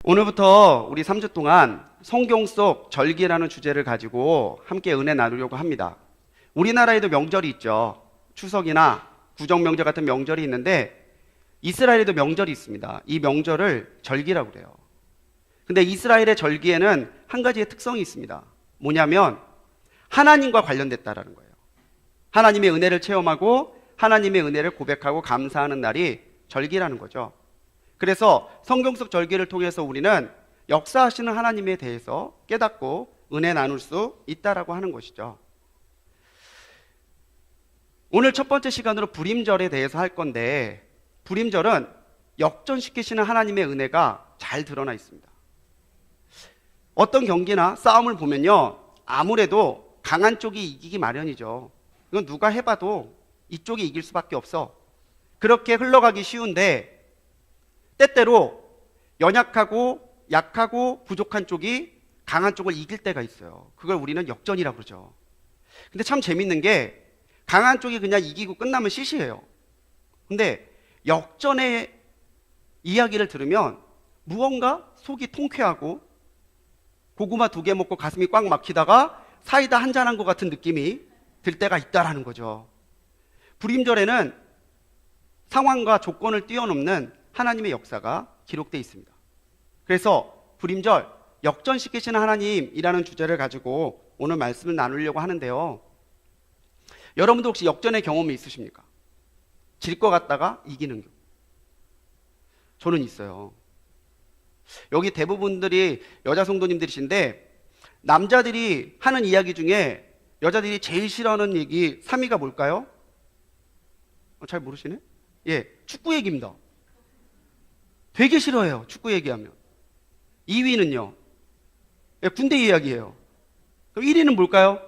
오늘부터 우리 3주 동안 성경 속 절기라는 주제를 가지고 함께 은혜 나누려고 합니다. 우리나라에도 명절이 있죠. 추석이나 구정명절 같은 명절이 있는데 이스라엘에도 명절이 있습니다. 이 명절을 절기라고 그래요. 근데 이스라엘의 절기에는 한 가지의 특성이 있습니다. 뭐냐면 하나님과 관련됐다라는 거예요. 하나님의 은혜를 체험하고 하나님의 은혜를 고백하고 감사하는 날이 절기라는 거죠. 그래서 성경 속 절기를 통해서 우리는 역사하시는 하나님에 대해서 깨닫고 은혜 나눌 수 있다라고 하는 것이죠. 오늘 첫 번째 시간으로 불임절에 대해서 할 건데, 불임절은 역전시키시는 하나님의 은혜가 잘 드러나 있습니다. 어떤 경기나 싸움을 보면요, 아무래도 강한 쪽이 이기기 마련이죠. 이건 누가 해봐도 이쪽이 이길 수밖에 없어. 그렇게 흘러가기 쉬운데 때때로 연약하고 약하고 부족한 쪽이 강한 쪽을 이길 때가 있어요. 그걸 우리는 역전이라고 그러죠. 근데 참 재밌는 게 강한 쪽이 그냥 이기고 끝나면 시시해요. 근데 역전의 이야기를 들으면 무언가 속이 통쾌하고 고구마 2개 먹고 가슴이 꽉 막히다가 사이다 한 잔 한 것 같은 느낌이 들 때가 있다라는 거죠. 불임절에는 상황과 조건을 뛰어넘는 하나님의 역사가 기록되어 있습니다. 그래서 불임절, 역전시키시는 하나님이라는 주제를 가지고 오늘 말씀을 나누려고 하는데요. 여러분도 혹시 역전의 경험이 있으십니까? 질 것 같다가 이기는 경우. 저는 있어요. 여기 대부분들이 여자 성도님들이신데 남자들이 하는 이야기 중에 여자들이 제일 싫어하는 얘기 3위가 뭘까요? 잘 모르시네? 예, 축구 얘기입니다. 되게 싫어해요, 축구 얘기하면. 2위는요? 예, 군대 이야기예요. 그럼 1위는 뭘까요?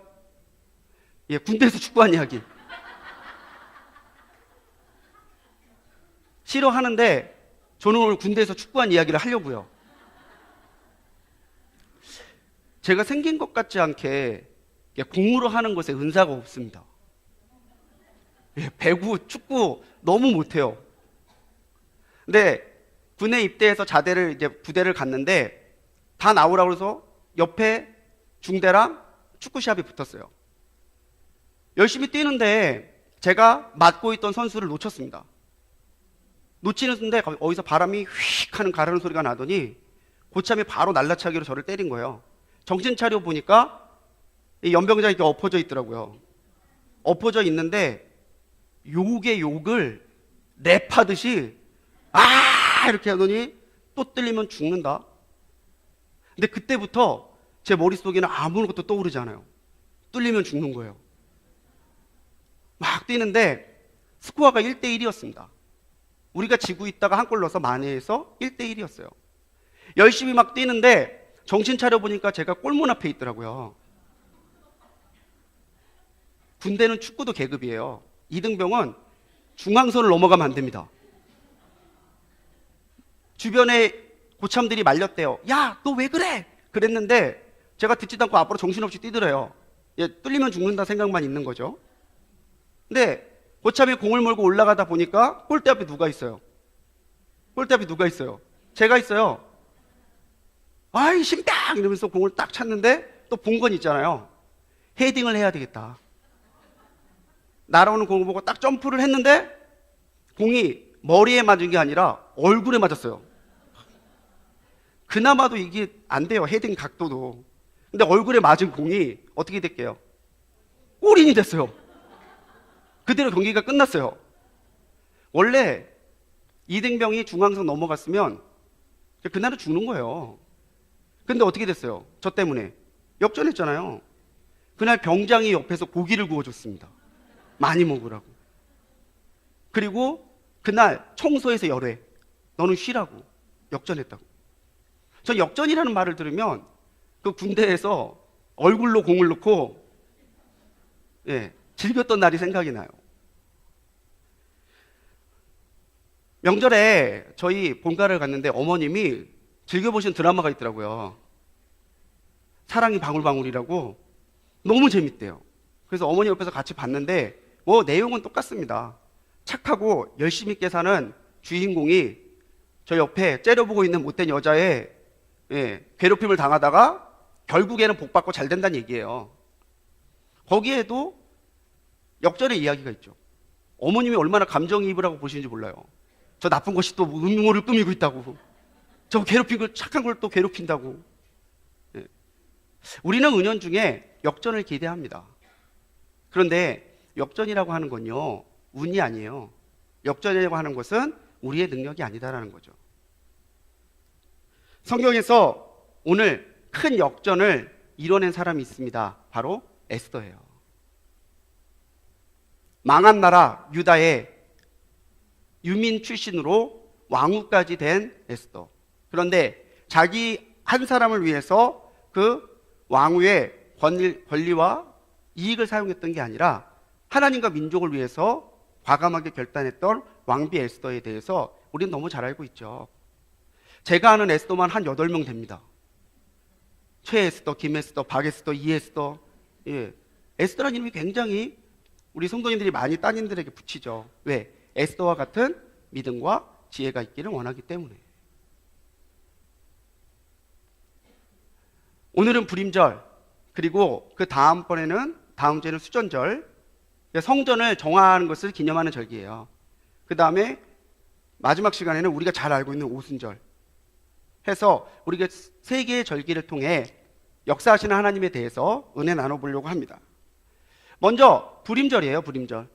예, 군대에서 축구한 이야기. 싫어하는데 저는 오늘 군대에서 축구한 이야기를 하려고요. 제가 생긴 것 같지 않게 공으로 하는 것에 은사가 없습니다. 예, 배구, 축구 너무 못해요. 근데 군에 입대해서 자대를 이제 부대를 갔는데 다 나오라고 해서 옆에 중대랑 축구 시합이 붙었어요. 열심히 뛰는데 제가 맡고 있던 선수를 놓쳤습니다. 놓치는데 어디서 바람이 휙 하는 가르는 소리가 나더니 고참이 바로 날라차기로 저를 때린 거예요. 정신 차려 보니까 이 연병장이 이렇게 엎어져 있더라고요. 엎어져 있는데 욕의 욕을 랩하듯이 이렇게 하더니 또 뚫리면 죽는다. 근데 그때부터 제 머릿속에는 아무것도 떠오르지 않아요. 뚫리면 죽는 거예요. 막 뛰는데 스코어가 1대1이었습니다. 우리가 지고 있다가 한 골 넣어서 만회해서 1대1이었어요. 열심히 막 뛰는데 정신 차려보니까 제가 골문 앞에 있더라고요. 군대는 축구도 계급이에요. 이등병은 중앙선을 넘어가면 안 됩니다. 주변에 고참들이 말렸대요. 야, 너 왜 그래? 그랬는데 제가 듣지도 않고 앞으로 정신없이 뛰더래요. 예, 뚫리면 죽는다 생각만 있는 거죠. 근데 고참이 공을 몰고 올라가다 보니까 골대 앞에 누가 있어요? 골대 앞에 누가 있어요? 제가 있어요. 아이 신병 이러면서 공을 딱 찼는데 또 본 건 있잖아요. 헤딩을 해야 되겠다. 날아오는 공을 보고 딱 점프를 했는데 공이 머리에 맞은 게 아니라 얼굴에 맞았어요. 그나마도 이게 안 돼요, 헤딩 각도도. 근데 얼굴에 맞은 공이 어떻게 됐게요? 골인이 됐어요. 그대로 경기가 끝났어요. 원래 이등병이 중앙선 넘어갔으면 그날은 죽는 거예요. 근데 어떻게 됐어요? 저 때문에 역전했잖아요. 그날 병장이 옆에서 고기를 구워줬습니다. 많이 먹으라고. 그리고 그날 청소에서 열애. 너는 쉬라고. 역전했다고. 전 역전이라는 말을 들으면 그 군대에서 얼굴로 공을 넣고 즐겼던 날이 생각이 나요. 명절에 저희 본가를 갔는데 어머님이 즐겨보신 드라마가 있더라고요. 사랑이 방울방울이라고. 너무 재밌대요. 그래서 어머니 옆에서 같이 봤는데 내용은 똑같습니다. 착하고 열심히 있게 사는 주인공이 저 옆에 째려보고 있는 못된 여자의 괴롭힘을 당하다가 결국에는 복받고 잘 된다는 얘기예요. 거기에도 역전의 이야기가 있죠. 어머님이 얼마나 감정이입을 하고 보시는지 몰라요. 저 나쁜 것이 또 음모를 꾸미고 있다고. 저 괴롭힌 걸, 착한 걸 또 괴롭힌다고. 우리는 은연중에 역전을 기대합니다. 그런데 역전이라고 하는 건요, 운이 아니에요. 역전이라고 하는 것은 우리의 능력이 아니다라는 거죠. 성경에서 오늘 큰 역전을 이뤄낸 사람이 있습니다. 바로 에스더예요. 망한 나라 유다의 유민 출신으로 왕후까지 된 에스더. 그런데 자기 한 사람을 위해서 그 왕후의 권리와 이익을 사용했던 게 아니라 하나님과 민족을 위해서 과감하게 결단했던 왕비 에스더에 대해서 우리는 너무 잘 알고 있죠. 제가 아는 에스더만 한 8명 됩니다. 최에스더, 김에스더, 박에스더, 이에스더. 에스더라는 이름이 굉장히 우리 성도님들이 많이 따님들에게 붙이죠. 왜? 에스더와 같은 믿음과 지혜가 있기를 원하기 때문에. 오늘은 불임절, 그리고 그 다음번에는 다음 주에는 수전절, 성전을 정화하는 것을 기념하는 절기예요. 그 다음에 마지막 시간에는 우리가 잘 알고 있는 오순절 해서 우리가 세 개의 절기를 통해 역사하시는 하나님에 대해서 은혜 나눠보려고 합니다. 먼저 불임절이에요. 불임절.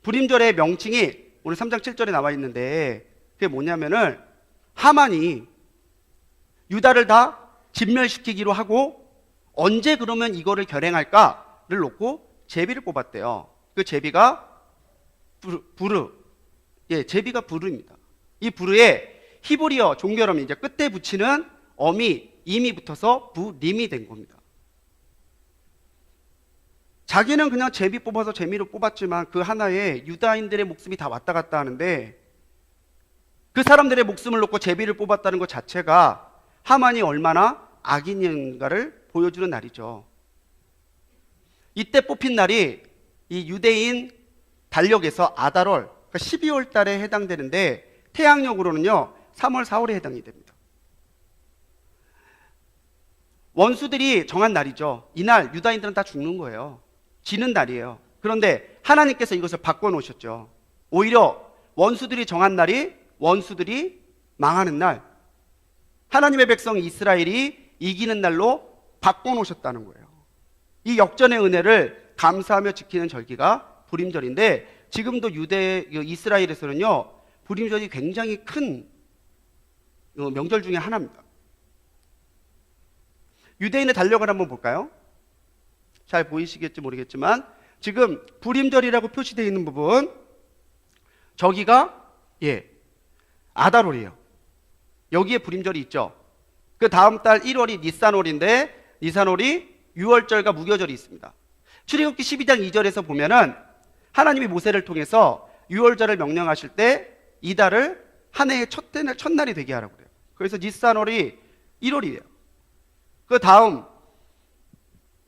불임절의 명칭이 오늘 3장 7절에 나와 있는데 그게 뭐냐면은 하만이 유다를 다 진멸시키기로 하고 언제 그러면 이거를 결행할까를 놓고 제비를 뽑았대요. 그 제비가 부르. 제비가 부르입니다. 이 부르에 히브리어 종결음이 이제 끝에 붙이는 엄이 임이 붙어서 부림이 된 겁니다. 자기는 그냥 제비 뽑아서 재미로 뽑았지만 그 하나에 유다인들의 목숨이 다 왔다 갔다 하는데 그 사람들의 목숨을 놓고 제비를 뽑았다는 것 자체가 하만이 얼마나 악인인가를 보여주는 날이죠. 이때 뽑힌 날이 이 유대인 달력에서 아달월, 그러니까 12월 달에 해당되는데 태양력으로는요 3월, 4월에 해당이 됩니다. 원수들이 정한 날이죠. 이날 유다인들은 다 죽는 거예요. 지는 날이에요. 그런데 하나님께서 이것을 바꿔놓으셨죠. 오히려 원수들이 정한 날이 원수들이 망하는 날, 하나님의 백성 이스라엘이 이기는 날로 바꿔놓으셨다는 거예요. 이 역전의 은혜를 감사하며 지키는 절기가 불임절인데 지금도 이스라엘에서는요 불임절이 굉장히 큰 명절 중에 하나입니다. 유대인의 달력을 한번 볼까요? 잘 보이시겠지 모르겠지만 지금 불임절이라고 표시되어 있는 부분 저기가 아달월이에요. 여기에 불임절이 있죠. 그 다음 달 1월이 니산월인데 니산월이 6월절과 무교절이 있습니다. 출애굽기 12장 2절에서 보면은 하나님이 모세를 통해서 6월절을 명령하실 때 이 달을 한 해의 첫날이 되게 하라고 그래요. 그래서 니산월이 1월이에요. 그 다음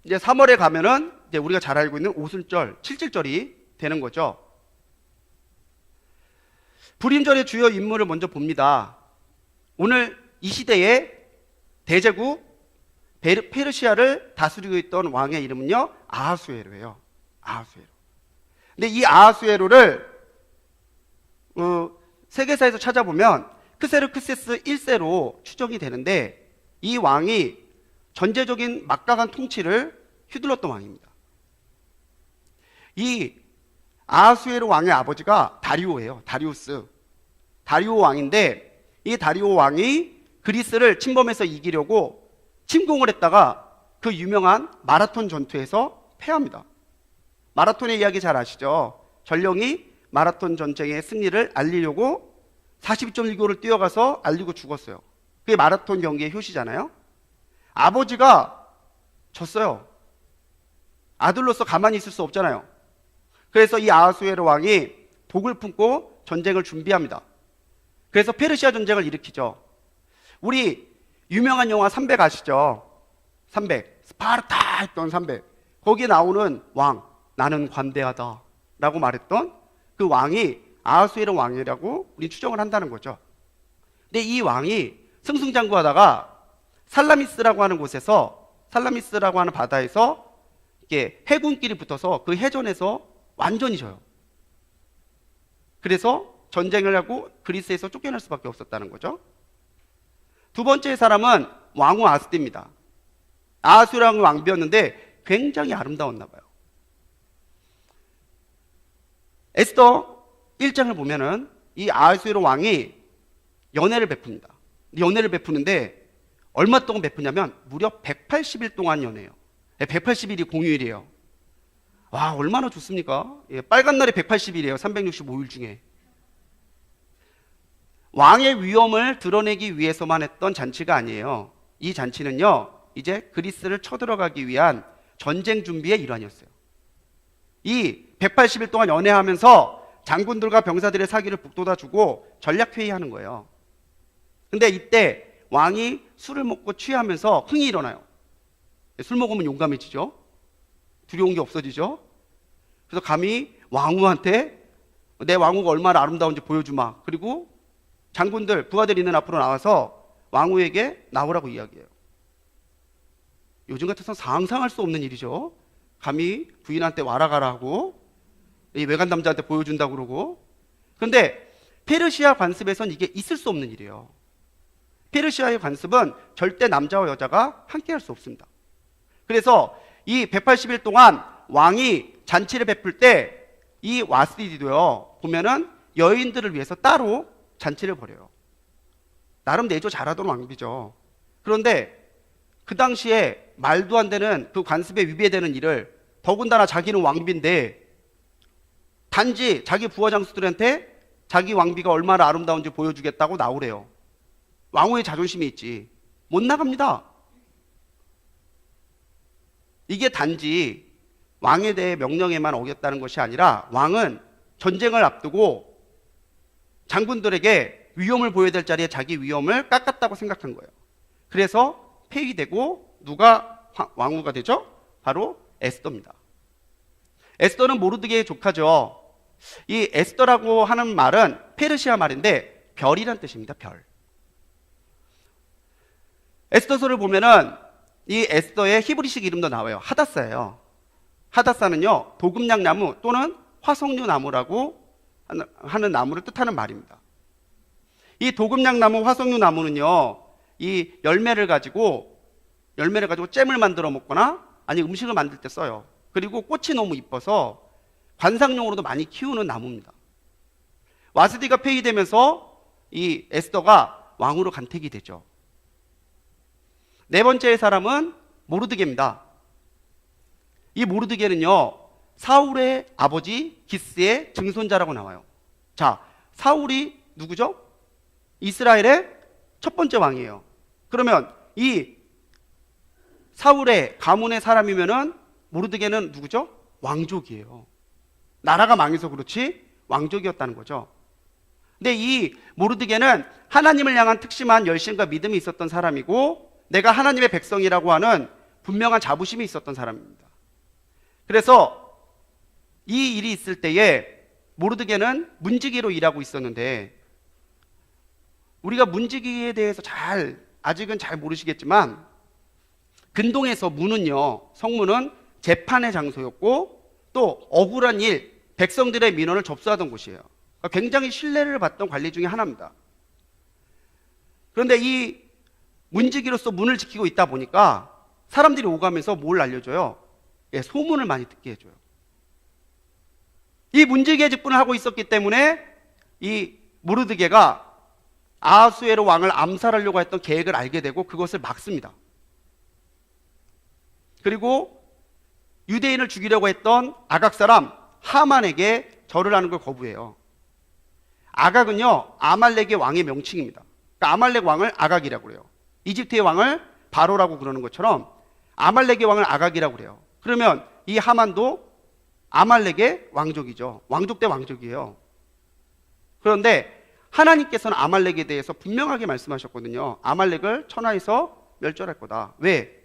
이제 3월에 가면은 이제 우리가 잘 알고 있는 오순절, 칠칠절이 되는 거죠. 불임절의 주요 인물을 먼저 봅니다. 오늘 이 시대에 대제국 페르시아를 다스리고 있던 왕의 이름은요 아하수에로예요. 아하수에로. 근데 이 아하수에로를 세계사에서 찾아보면 크세르크세스 1세로 추정이 되는데 이 왕이 전제적인 막강한 통치를 휘둘렀던 왕입니다. 이 아하수에로 왕의 아버지가 다리오예요. 다리오 왕인데 이 다리오 왕이 그리스를 침범해서 이기려고 침공을 했다가 그 유명한 마라톤 전투에서 패합니다. 마라톤의 이야기 잘 아시죠? 전령이 마라톤 전쟁의 승리를 알리려고 42.1km를 뛰어가서 알리고 죽었어요. 그게 마라톤 경기의 효시잖아요. 아버지가 졌어요. 아들로서 가만히 있을 수 없잖아요. 그래서 이 아하수에로 왕이 독을 품고 전쟁을 준비합니다. 그래서 페르시아 전쟁을 일으키죠. 우리 유명한 영화 300 아시죠? 300 스파르타 했던 300 거기에 나오는 왕 나는 관대하다 라고 말했던 그 왕이 아하수에로 왕이라고 우리 추정을 한다는 거죠. 근데 이 왕이 승승장구하다가 살라미스라고 하는 곳에서, 살라미스라고 하는 바다에서 이렇게 해군끼리 붙어서 그 해전에서 완전히 져요. 그래서 전쟁을 하고 그리스에서 쫓겨날 수밖에 없었다는 거죠. 두 번째 사람은 왕후 아스티입니다. 아수라는 왕비였는데 굉장히 아름다웠나 봐요. 에스더 1장을 보면은 이 아수에로 왕이 연애를 베풉니다. 연애를 베푸는데 얼마 동안 베푸냐면 무려 180일 동안 연애해요. 180일이 공휴일이에요. 와, 얼마나 좋습니까? 예, 빨간 날이 180일이에요. 365일 중에. 왕의 위엄을 드러내기 위해서만 했던 잔치가 아니에요. 이 잔치는요, 이제 그리스를 쳐들어가기 위한 전쟁 준비의 일환이었어요. 이 180일 동안 연애하면서 장군들과 병사들의 사기를 북돋아주고 전략회의하는 거예요. 근데 이때 왕이 술을 먹고 취하면서 흥이 일어나요. 술 먹으면 용감해지죠. 두려운 게 없어지죠. 그래서 감히 왕후한테 내 왕후가 얼마나 아름다운지 보여주마. 그리고 장군들, 부하들 있는 앞으로 나와서 왕후에게 나오라고 이야기해요. 요즘 같아서 상상할 수 없는 일이죠. 감히 부인한테 와라 가라 하고 이 외간 남자한테 보여준다고 그러고. 그런데 페르시아 관습에선 이게 있을 수 없는 일이에요. 페르시아의 관습은 절대 남자와 여자가 함께 할 수 없습니다. 그래서 이 180일 동안 왕이 잔치를 베풀 때 이 와스디도요, 보면은 여인들을 위해서 따로 잔치를 벌여요. 나름 내조 잘하던 왕비죠. 그런데 그 당시에 말도 안 되는 그 관습에 위배되는 일을, 더군다나 자기는 왕비인데 단지 자기 부하 장수들한테 자기 왕비가 얼마나 아름다운지 보여주겠다고 나오래요. 왕후의 자존심이 있지. 못 나갑니다. 이게 단지 왕에 대해 명령에만 어겼다는 것이 아니라 왕은 전쟁을 앞두고 장군들에게 위엄을 보여야 될 자리에 자기 위엄을 깎았다고 생각한 거예요. 그래서 폐위되고 누가 왕후가 되죠? 바로 에스더입니다. 에스더는 모르드게의 조카죠. 이 에스더라고 하는 말은 페르시아 말인데 별이란 뜻입니다. 별. 에스더서를 보면은 이 에스더의 히브리식 이름도 나와요. 하다사예요. 하다사는요, 도금냥 나무 또는 화석류 나무라고 하는 나무를 뜻하는 말입니다. 이 도금냥 나무, 화석류 나무는요, 이 열매를 가지고 잼을 만들어 먹거나 아니 음식을 만들 때 써요. 그리고 꽃이 너무 이뻐서 관상용으로도 많이 키우는 나무입니다. 와스디가 폐위되면서 이 에스더가 왕으로 간택이 되죠. 네 번째 사람은 모르드게입니다. 이 모르드게는요, 사울의 아버지 기스의 증손자라고 나와요. 자, 사울이 누구죠? 이스라엘의 첫 번째 왕이에요. 그러면 이 사울의 가문의 사람이면은 모르드게는 누구죠? 왕족이에요. 나라가 망해서 그렇지 왕족이었다는 거죠. 근데 이 모르드게는 하나님을 향한 특심한 열심과 믿음이 있었던 사람이고, 내가 하나님의 백성이라고 하는 분명한 자부심이 있었던 사람입니다. 그래서 이 일이 있을 때에 모르드게는 문지기로 일하고 있었는데, 우리가 문지기에 대해서 아직은 잘 모르시겠지만, 근동에서 문은요, 성문은 재판의 장소였고 또 억울한 일, 백성들의 민원을 접수하던 곳이에요. 그러니까 굉장히 신뢰를 받던 관리 중에 하나입니다. 그런데 이 문지기로서 문을 지키고 있다 보니까 사람들이 오가면서 뭘 알려줘요? 예, 소문을 많이 듣게 해줘요. 이 문지기의 직분을 하고 있었기 때문에 이 모르드게가 아하수에로 왕을 암살하려고 했던 계획을 알게 되고 그것을 막습니다. 그리고 유대인을 죽이려고 했던 아각 사람 하만에게 절을 하는 걸 거부해요. 아각은요, 아말렉의 왕의 명칭입니다. 그러니까 아말렉 왕을 아각이라고 그래요. 이집트의 왕을 바로라고 그러는 것처럼 아말렉의 왕을 아각이라고 그래요. 그러면 이 하만도 아말렉의 왕족이죠. 왕족 대 왕족이에요. 그런데 하나님께서는 아말렉에 대해서 분명하게 말씀하셨거든요. 아말렉을 천하에서 멸절할 거다. 왜?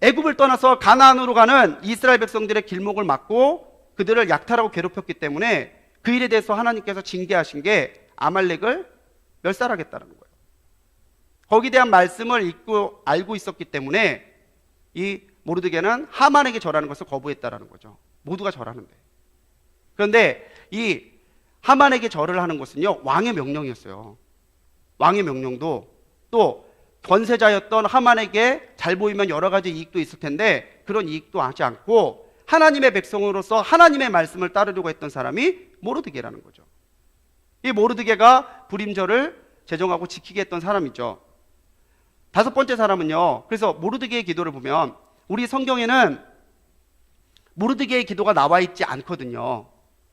애굽을 떠나서 가나안으로 가는 이스라엘 백성들의 길목을 막고 그들을 약탈하고 괴롭혔기 때문에 그 일에 대해서 하나님께서 징계하신 게 아말렉을 멸살하겠다는 거예요. 거기에 대한 말씀을 읽고 알고 있었기 때문에 이 모르드게는 하만에게 절하는 것을 거부했다라는 거죠. 모두가 절하는데. 그런데 이 하만에게 절을 하는 것은요, 왕의 명령이었어요. 왕의 명령도 또 권세자였던 하만에게 잘 보이면 여러 가지 이익도 있을 텐데 그런 이익도 하지 않고 하나님의 백성으로서 하나님의 말씀을 따르려고 했던 사람이 모르드게라는 거죠. 이 모르드게가 불임절을 제정하고 지키게 했던 사람이죠. 다섯 번째 사람은요, 그래서 모르드게의 기도를 보면 우리 성경에는 모르드게의 기도가 나와 있지 않거든요.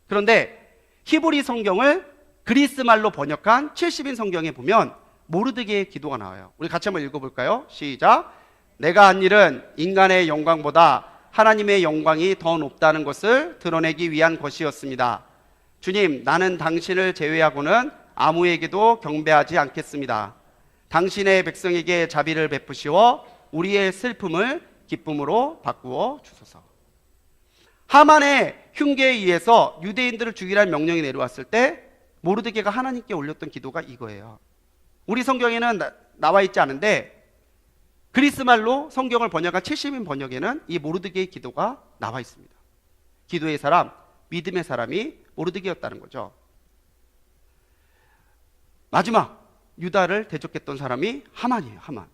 그런데 히브리 성경을 그리스 말로 번역한 70인 성경에 보면 모르드게의 기도가 나와요. 우리 같이 한번 읽어볼까요? 시작. 내가 한 일은 인간의 영광보다 하나님의 영광이 더 높다는 것을 드러내기 위한 것이었습니다. 주님, 나는 당신을 제외하고는 아무에게도 경배하지 않겠습니다. 당신의 백성에게 자비를 베푸시어 우리의 슬픔을 기쁨으로 바꾸어 주소서. 하만의 흉계에 의해서 유대인들을 죽이라는 명령이 내려왔을 때 모르드게가 하나님께 올렸던 기도가 이거예요. 우리 성경에는 나와 있지 않은데 그리스 말로 성경을 번역한 70인 번역에는 이 모르드게의 기도가 나와 있습니다. 기도의 사람, 믿음의 사람이 모르드게였다는 거죠. 마지막 유다를 대적했던 사람이 하만이에요. 하만.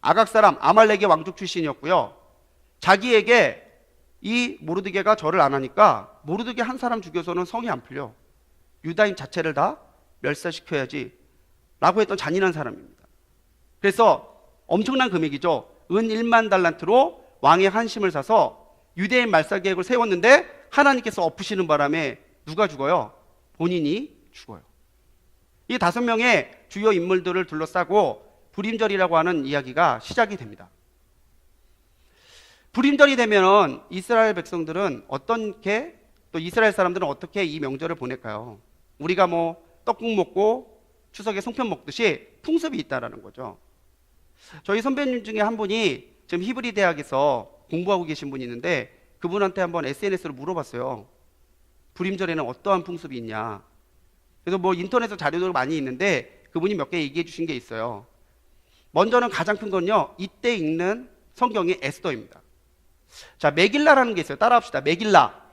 아각 사람 아말렉의 왕족 출신이었고요. 자기에게 이 모르드게가 절을 안 하니까 모르드게 한 사람 죽여서는 성이 안 풀려. 유다인 자체를 다 멸살시켜야지 라고 했던 잔인한 사람입니다. 그래서 엄청난 금액이죠. 은 1만 달란트로 왕의 한심을 사서 유대인 말살 계획을 세웠는데 하나님께서 엎으시는 바람에 누가 죽어요? 본인이 죽어요. 이 5명의 주요 인물들을 둘러싸고 불임절이라고 하는 이야기가 시작이 됩니다. 불임절이 되면 이스라엘 백성들은 어떻게, 또 이스라엘 사람들은 어떻게 이 명절을 보낼까요? 우리가 뭐 떡국 먹고 추석에 송편 먹듯이 풍습이 있다라는 거죠. 저희 선배님 중에 한 분이 지금 히브리 대학에서 공부하고 계신 분이 있는데 그분한테 한번 SNS로 물어봤어요. 불임절에는 어떠한 풍습이 있냐. 그래서 뭐 인터넷에 자료들 많이 있는데 그분이 몇 개 얘기해 주신 게 있어요. 먼저는 가장 큰 건요, 이때 읽는 성경이 에스더입니다. 자, 메길라라는 게 있어요. 따라합시다. 메길라.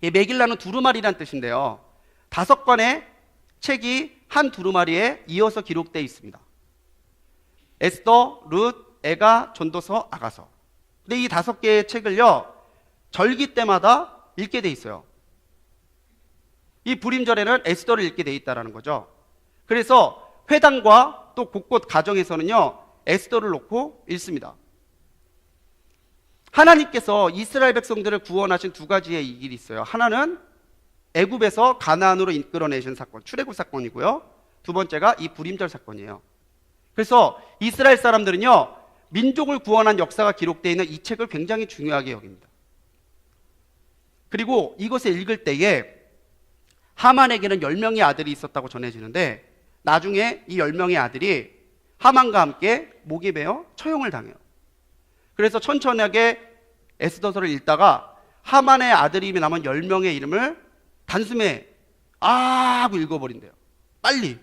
이 메길라는 두루마리란 뜻인데요. 5권의 책이 한 두루마리에 이어서 기록되어 있습니다. 에스더, 룻, 에가, 전도서, 아가서. 근데 이 5개의 책을요, 절기 때마다 읽게 돼 있어요. 이 불임절에는 에스더를 읽게 돼 있다는 거죠. 그래서 회당과 또 곳곳 가정에서는요, 에스더를 놓고 읽습니다. 하나님께서 이스라엘 백성들을 구원하신 2가지의 이 길이 있어요. 하나는 애굽에서 가나안으로 이끌어내신 사건, 출애굽 사건이고요. 2번째가 이 불임절 사건이에요. 그래서 이스라엘 사람들은요, 민족을 구원한 역사가 기록되어 있는 이 책을 굉장히 중요하게 여깁니다. 그리고 이것을 읽을 때에 하만에게는 10명의 아들이 있었다고 전해지는데 나중에 이 10명의 아들이 하만과 함께 목에 베어 처형을 당해요. 그래서 천천하게 에스더서를 읽다가 하만의 아들임이 남은 10명의 이름을 단숨에 하고 읽어버린대요. 빨리.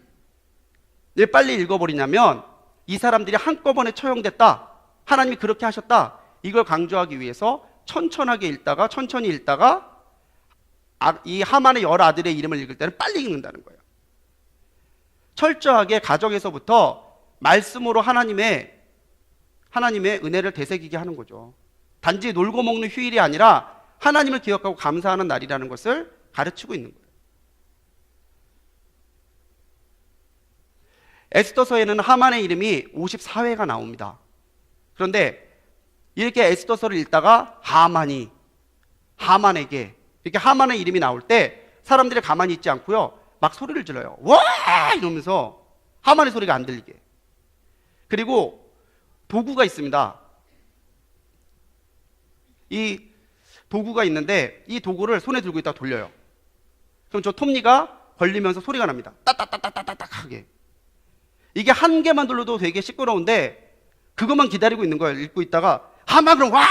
왜 빨리 읽어버리냐면 이 사람들이 한꺼번에 처형됐다, 하나님이 그렇게 하셨다, 이걸 강조하기 위해서 천천히 읽다가 이 하만의 10아들의 이름을 읽을 때는 빨리 읽는다는 거예요. 철저하게 가정에서부터 말씀으로 하나님의 은혜를 되새기게 하는 거죠. 단지 놀고 먹는 휴일이 아니라 하나님을 기억하고 감사하는 날이라는 것을 가르치고 있는 거예요. 에스더서에는 하만의 이름이 54회가 나옵니다. 그런데 이렇게 에스더서를 읽다가 하만에게 이렇게 하만의 이름이 나올 때 사람들이 가만히 있지 않고요, 막 소리를 질러요. 와! 이러면서 하만의 소리가 안 들리게. 그리고 도구가 있습니다. 이 도구가 있는데 이 도구를 손에 들고 있다가 돌려요. 그럼 저 톱니가 걸리면서 소리가 납니다. 따따따따따따 하게. 이게 한 개만 돌려도 되게 시끄러운데 그것만 기다리고 있는 거예요. 읽고 있다가 하만 그럼 와!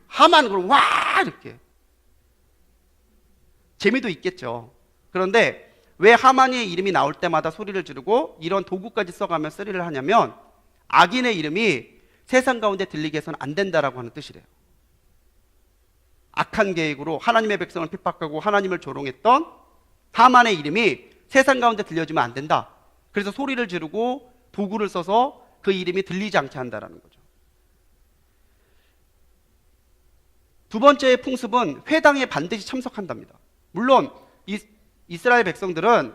하만 그럼 와! 이렇게. 재미도 있겠죠. 그런데 왜 하만의 이름이 나올 때마다 소리를 지르고 이런 도구까지 써가며 쓰리를 하냐면 악인의 이름이 세상 가운데 들리게 해서는 안 된다라고 하는 뜻이래요. 악한 계획으로 하나님의 백성을 핍박하고 하나님을 조롱했던 하만의 이름이 세상 가운데 들려지면 안 된다. 그래서 소리를 지르고 도구를 써서 그 이름이 들리지 않게 한다라는 거죠. 두 번째의 풍습은 회당에 반드시 참석한답니다. 물론 이스라엘 백성들은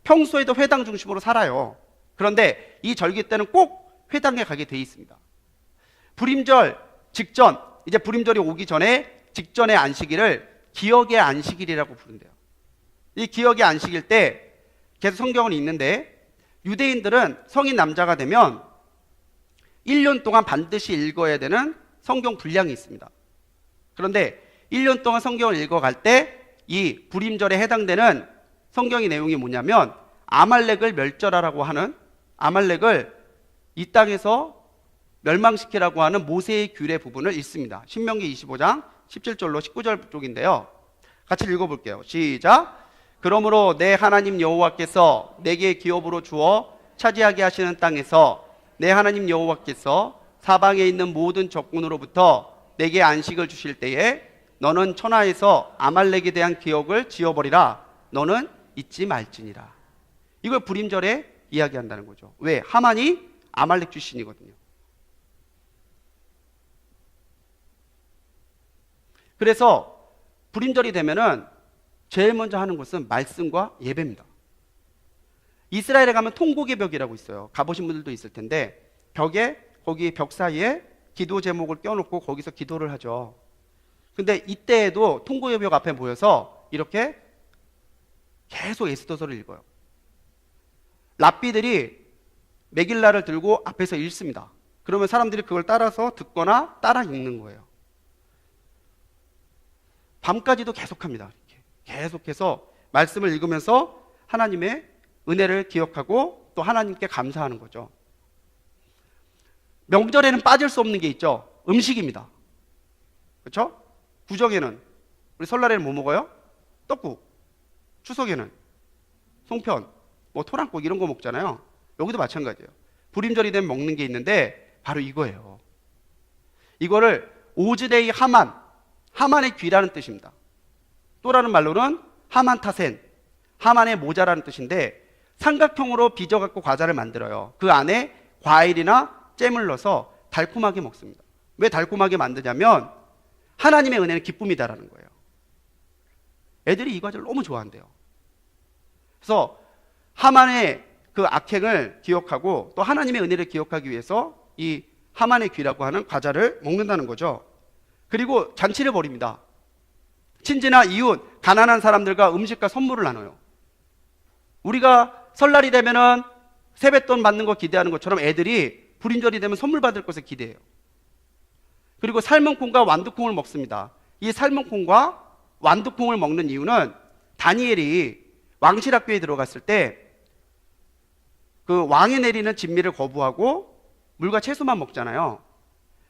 평소에도 회당 중심으로 살아요. 그런데 이 절기 때는 꼭 회당에 가게 돼 있습니다. 불임절 직전, 이제 불임절이 오기 전에 직전의 안식일을 기억의 안식일이라고 부른대요. 이 기억의 안식일 때 계속 성경은 읽는데 유대인들은 성인 남자가 되면 1년 동안 반드시 읽어야 되는 성경 분량이 있습니다. 그런데 1년 동안 성경을 읽어갈 때 이 불임절에 해당되는 성경의 내용이 뭐냐면 아말렉을 멸절하라고 하는, 아말렉을 이 땅에서 멸망시키라고 하는 모세의 규례 부분을 읽습니다. 신명기 25장 17절로 19절 쪽인데요. 같이 읽어볼게요. 시작. 그러므로 내 하나님 여호와께서 내게 기업으로 주어 차지하게 하시는 땅에서 내 하나님 여호와께서 사방에 있는 모든 적군으로부터 내게 안식을 주실 때에 너는 천하에서 아말렉에 대한 기억을 지워버리라. 너는 잊지 말지니라. 이걸 불임절에 이야기한다는 거죠. 왜? 하만이 아말렉 출신이거든요. 그래서 불임절이 되면은 제일 먼저 하는 것은 말씀과 예배입니다. 이스라엘에 가면 통곡의 벽이라고 있어요. 가보신 분들도 있을 텐데 거기 벽 사이에 기도 제목을 껴놓고 거기서 기도를 하죠. 근데 이때에도 통곡의 벽 앞에 모여서 이렇게 계속 에스더서를 읽어요. 랍비들이 메길라를 들고 앞에서 읽습니다. 그러면 사람들이 그걸 따라서 듣거나 따라 읽는 거예요. 밤까지도 계속합니다. 이렇게 계속해서 말씀을 읽으면서 하나님의 은혜를 기억하고 또 하나님께 감사하는 거죠. 명절에는 빠질 수 없는 게 있죠. 음식입니다. 그렇죠? 구정에는 우리 설날에는 뭐 먹어요? 떡국. 추석에는 송편, 뭐 토랑국 이런 거 먹잖아요. 여기도 마찬가지예요. 불임절이 되면 먹는 게 있는데 바로 이거예요. 이거를 오즈데이 하만, 하만의 귀라는 뜻입니다. 또라는 말로는 하만타센, 하만의 모자라는 뜻인데 삼각형으로 빚어갖고 과자를 만들어요. 그 안에 과일이나 잼을 넣어서 달콤하게 먹습니다. 왜 달콤하게 만드냐면 하나님의 은혜는 기쁨이다라는 거예요. 애들이 이 과자를 너무 좋아한대요. 그래서 하만의 그 악행을 기억하고 또 하나님의 은혜를 기억하기 위해서 이 하만의 귀라고 하는 과자를 먹는다는 거죠. 그리고 잔치를 벌입니다. 친지나 이웃, 가난한 사람들과 음식과 선물을 나눠요. 우리가 설날이 되면은 세뱃돈 받는 거 기대하는 것처럼 애들이 불임절이 되면 선물 받을 것을 기대해요. 그리고 삶은 콩과 완두콩을 먹습니다. 이 삶은 콩과 완두콩을 먹는 이유는 다니엘이 왕실학교에 들어갔을 때 그 왕이 내리는 진미를 거부하고 물과 채소만 먹잖아요.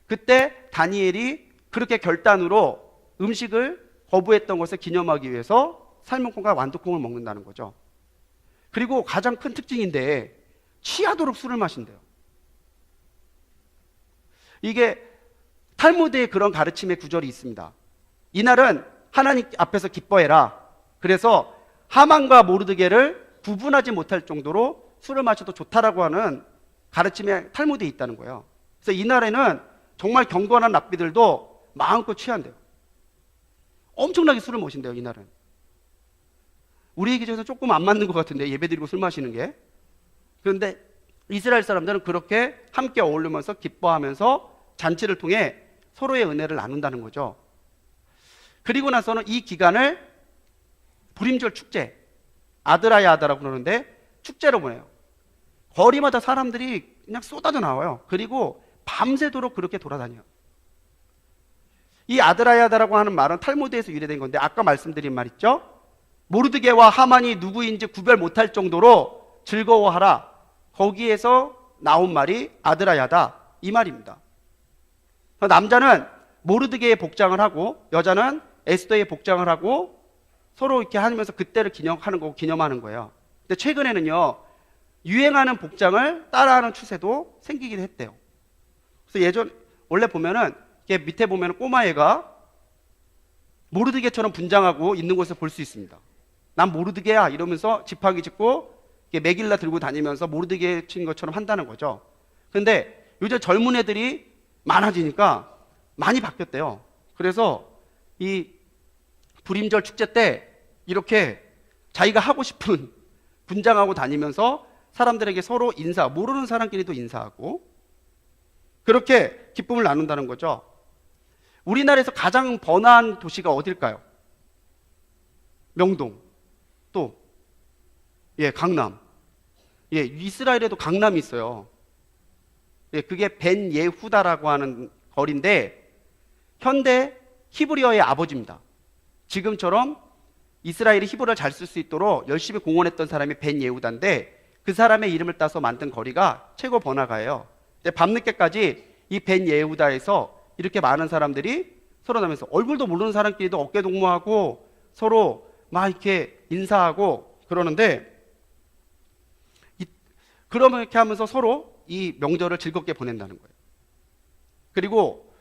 그때 다니엘이 그렇게 결단으로 음식을 거부했던 것을 기념하기 위해서 삶은 콩과 완두콩을 먹는다는 거죠. 그리고 가장 큰 특징인데 취하도록 술을 마신대요. 이게 탈무드에 그런 가르침의 구절이 있습니다. 이날은 하나님 앞에서 기뻐해라. 그래서 하만과 모르드게를 구분하지 못할 정도로 술을 마셔도 좋다라고 하는 가르침의 탈무드에 있다는 거예요. 그래서 이날에는 정말 경건한 랍비들도 마음껏 취한대요. 엄청나게 술을 마신대요. 이날은. 우리 기준에서 조금 안 맞는 것 같은데 예배드리고 술 마시는 게. 그런데 이스라엘 사람들은 그렇게 함께 어울리면서 기뻐하면서 잔치를 통해 서로의 은혜를 나눈다는 거죠. 그리고 나서는 이 기간을 불임절 축제, 아드라야다라고 그러는데 축제로 보내요. 거리마다 사람들이 그냥 쏟아져 나와요. 그리고 밤새도록 그렇게 돌아다녀요. 이 아드라야다라고 하는 말은 탈무드에서 유래된 건데 아까 말씀드린 말 있죠? 모르드게와 하만이 누구인지 구별 못할 정도로 즐거워하라. 거기에서 나온 말이 아드라야다 이 말입니다. 남자는 모르드게의 복장을 하고 여자는 에스더의 복장을 하고 서로 이렇게 하면서 그때를 기념하는 거고 기념하는 거예요. 근데 최근에는요, 유행하는 복장을 따라하는 추세도 생기기도 했대요. 그래서 원래 보면은, 이게 밑에 보면은 꼬마애가 모르드게처럼 분장하고 있는 것을 볼 수 있습니다. 난 모르드게야 이러면서 지팡이 짚고 매길라 들고 다니면서 모르드게 친 것처럼 한다는 거죠. 그런데 요즘 젊은 애들이 많아지니까 많이 바뀌었대요. 그래서 이 불임절 축제 때 이렇게 자기가 하고 싶은 분장하고 다니면서 사람들에게 서로 모르는 사람끼리도 인사하고 그렇게 기쁨을 나눈다는 거죠. 우리나라에서 가장 번화한 도시가 어딜까요? 명동. 또 강남. 이스라엘에도 강남이 있어요. 그게 벤 예후다라고 하는 거리인데 현대 히브리어의 아버지입니다. 지금처럼 이스라엘이 히브리어를 잘 쓸 수 있도록 열심히 공헌했던 사람이 벤 예후다인데 그 사람의 이름을 따서 만든 거리가 최고 번화가예요. 근데 밤늦게까지 이 벤 예후다에서 이렇게 많은 사람들이 서로 나면서 얼굴도 모르는 사람끼리도 어깨 동무하고 서로 막 이렇게 인사하고 그러는데 그러면 이렇게 하면서 서로 이 명절을 즐겁게 보낸다는 거예요. 그리고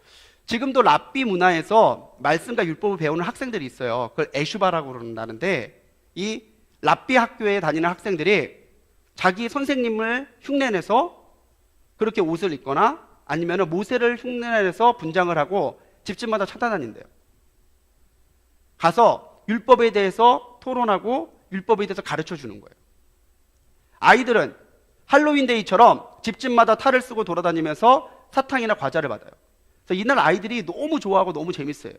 지금도 랍비 문화에서 말씀과 율법을 배우는 학생들이 있어요. 그걸 에슈바라고 그런다는데 이 랍비 학교에 다니는 학생들이 자기 선생님을 흉내내서 그렇게 옷을 입거나 아니면 모세를 흉내내서 분장을 하고 집집마다 찾아다닌대요. 가서 율법에 대해서 토론하고 율법에 대해서 가르쳐 주는 거예요. 아이들은 할로윈데이처럼 집집마다 탈을 쓰고 돌아다니면서 사탕이나 과자를 받아요. 그래서 이날 아이들이 너무 좋아하고 너무 재밌어요.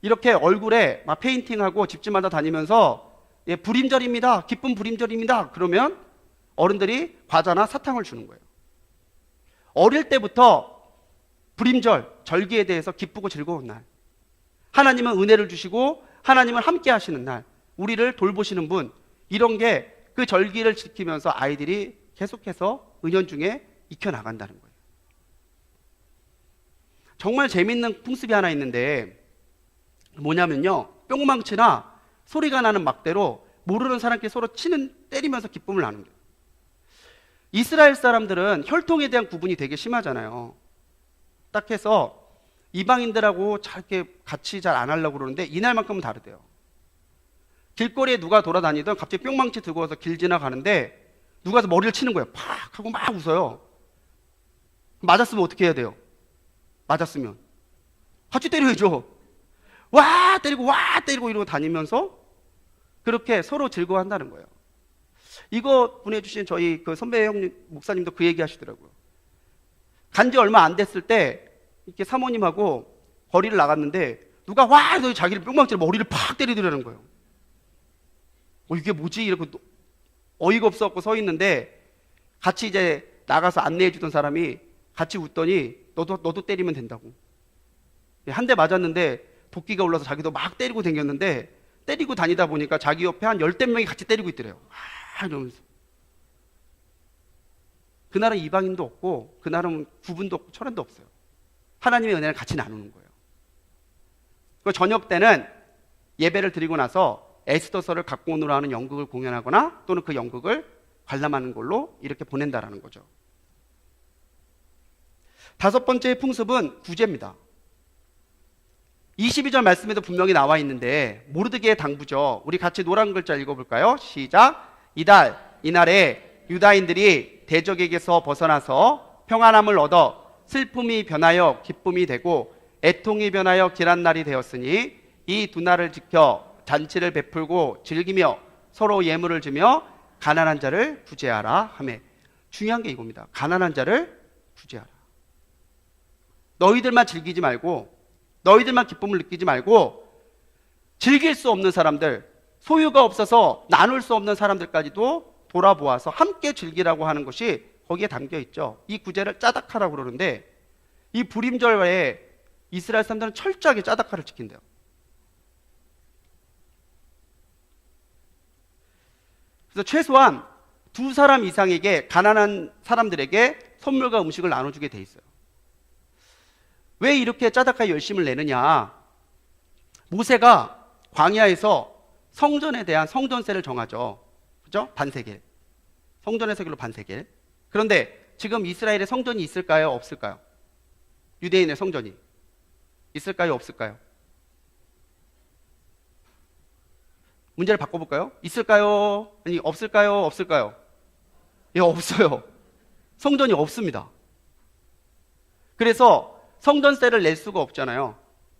이렇게 얼굴에 막 페인팅하고 집집마다 다니면서 불임절입니다. 기쁜 불임절입니다. 그러면 어른들이 과자나 사탕을 주는 거예요. 어릴 때부터 불임절, 절기에 대해서 기쁘고 즐거운 날. 하나님은 은혜를 주시고 하나님은 함께 하시는 날. 우리를 돌보시는 분. 이런 게 그 절기를 지키면서 아이들이 계속해서 은연중에 익혀나간다는 거예요. 정말 재밌는 풍습이 하나 있는데 뭐냐면요. 뿅망치나 소리가 나는 막대로 모르는 사람끼리 서로 때리면서 기쁨을 나누는 거예요. 이스라엘 사람들은 혈통에 대한 구분이 되게 심하잖아요. 딱 해서 이방인들하고 이렇게 같이 잘 안 하려고 그러는데 이날만큼은 다르대요. 길거리에 누가 돌아다니던 갑자기 뿅망치 들고 와서 길 지나가는데 누가 머리를 치는 거예요. 팍 하고 막 웃어요. 맞았으면 어떻게 해야 돼요? 맞았으면 같이 때려야죠. 와 때리고 이러고 다니면서 그렇게 서로 즐거워한다는 거예요. 이거 보내주신 저희 그 선배 형님 목사님도 그 얘기 하시더라고요. 간지 얼마 안 됐을 때 이렇게 사모님하고 거리를 나갔는데 누가 자기를 뿅망치로 머리를 팍 때리더라는 거예요. 이게 뭐지? 이러고 어이가 없어갖고 서 있는데 같이 이제 나가서 안내해 주던 사람이 같이 웃더니 너도 때리면 된다고. 한 대 맞았는데 도끼가 올라서 자기도 막 때리고 다녔는데 때리고 다니다 보니까 자기 옆에 한 10대 명이 같이 때리고 있더래요. 이러면서. 그날은 이방인도 없고 그날은 구분도 없고 철회도 없어요. 하나님의 은혜를 같이 나누는 거예요. 그 저녁 때는 예배를 드리고 나서 에스더서를 갖고 오느라 하는 연극을 공연하거나 또는 그 연극을 관람하는 걸로 이렇게 보낸다라는 거죠. 다섯 번째 풍습은 구제입니다. 22절 말씀에도 분명히 나와 있는데 모르드게의 당부죠. 우리 같이 노란 글자 읽어볼까요? 시작. 이날에 유다인들이 대적에게서 벗어나서 평안함을 얻어 슬픔이 변하여 기쁨이 되고 애통이 변하여 길한 날이 되었으니 이 두 날을 지켜 잔치를 베풀고 즐기며 서로 예물을 주며 가난한 자를 구제하라 하매. 중요한 게 이겁니다. 가난한 자를 구제하라. 너희들만 즐기지 말고 너희들만 기쁨을 느끼지 말고 즐길 수 없는 사람들, 소유가 없어서 나눌 수 없는 사람들까지도 돌아보아서 함께 즐기라고 하는 것이 거기에 담겨 있죠. 이 구제를 짜다카라고 그러는데 이 불임절에 이스라엘 사람들은 철저하게 짜다카를 지킨대요. 그래서 최소한 2사람 이상에게 가난한 사람들에게 선물과 음식을 나눠주게 돼 있어요. 왜 이렇게 짜다카 열심을 내느냐? 모세가 광야에서 성전에 대한 성전세를 정하죠. 그죠? 반세겔. 성전의 세겔로 반세겔. 그런데 지금 이스라엘에 성전이 있을까요? 없을까요? 유대인의 성전이 있을까요? 없을까요? 문제를 바꿔볼까요? 있을까요? 아니, 없을까요? 없을까요? 예, 없어요. 성전이 없습니다. 그래서 성전세를 낼 수가 없잖아요.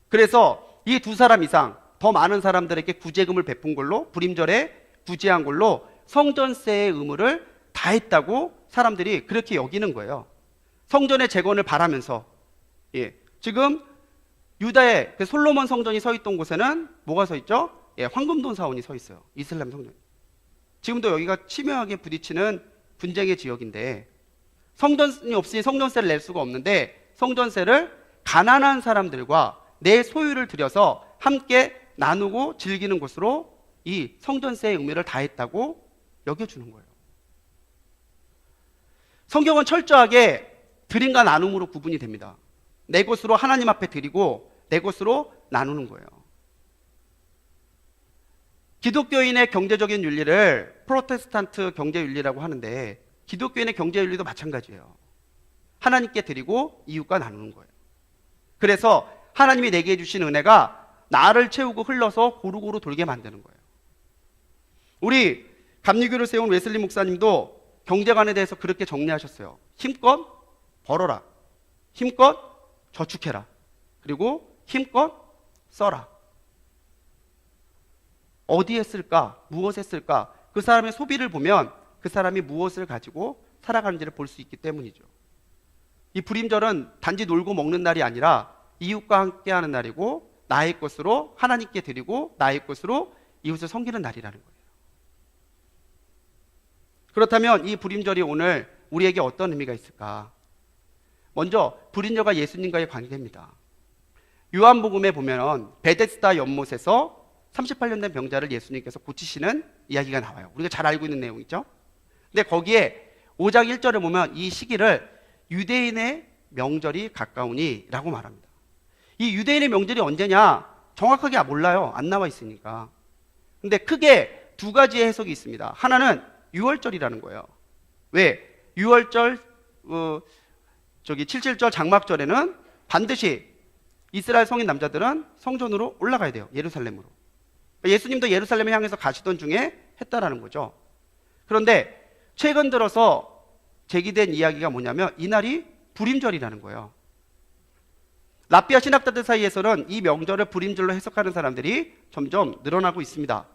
그래서 이 두 사람 이상 더 많은 사람들에게 구제금을 베푼 걸로, 불임절에 구제한 걸로 성전세의 의무를 다했다고 사람들이 그렇게 여기는 거예요. 성전의 재건을 바라면서. 예, 지금 유다의 그 솔로몬 성전이 서 있던 곳에는 뭐가 서 있죠? 예, 황금돈 사원이 서 있어요. 이슬람 성전. 지금도 여기가 치명하게 부딪히는 분쟁의 지역인데, 성전이 없으니 성전세를 낼 수가 없는데, 성전세를 가난한 사람들과 내 소유를 들여서 함께 나누고 즐기는 곳으로 이 성전세의 의미를 다했다고 여겨주는 거예요. 성경은 철저하게 드림과 나눔으로 구분이 됩니다. 내 것으로 하나님 앞에 드리고 내 것으로 나누는 거예요. 기독교인의 경제적인 윤리를 프로테스탄트 경제윤리라고 하는데, 기독교인의 경제윤리도 마찬가지예요. 하나님께 드리고 이웃과 나누는 거예요. 그래서 하나님이 내게 주신 은혜가 나를 채우고 흘러서 고루고루 돌게 만드는 거예요. 우리 감리교를 세운 웨슬리 목사님도 경제관에 대해서 그렇게 정리하셨어요. 힘껏 벌어라, 힘껏 저축해라, 그리고 힘껏 써라. 어디에 쓸까? 무엇에 쓸까? 그 사람의 소비를 보면 그 사람이 무엇을 가지고 살아가는지를 볼 수 있기 때문이죠. 이 불임절은 단지 놀고 먹는 날이 아니라 이웃과 함께하는 날이고, 나의 것으로 하나님께 드리고 나의 것으로 이웃을 섬기는 날이라는 거예요. 그렇다면 이 불임절이 오늘 우리에게 어떤 의미가 있을까? 먼저 불임절과 예수님과의 관계입니다. 요한복음에 보면 베데스다 연못에서 38년 된 병자를 예수님께서 고치시는 이야기가 나와요. 우리가 잘 알고 있는 내용이죠. 근데 거기에 5장 1절에 보면 이 시기를 유대인의 명절이 가까우니 라고 말합니다. 이 유대인의 명절이 언제냐? 정확하게 몰라요. 안 나와 있으니까. 근데 크게 두 가지의 해석이 있습니다. 하나는 6월절이라는 거예요. 왜? 6월절 77절 장막절에는 반드시 이스라엘 성인 남자들은 성전으로 올라가야 돼요. 예루살렘으로. 예수님도 예루살렘을 향해서 가시던 중에 했다라는 거죠. 그런데 최근 들어서 제기된 이야기가 뭐냐면 이날이 불임절이라는 거예요. 라비아 신학자들 사이에서는 이 명절을 불임절로 해석하는 사람들이 점점 늘어나고 있습니다.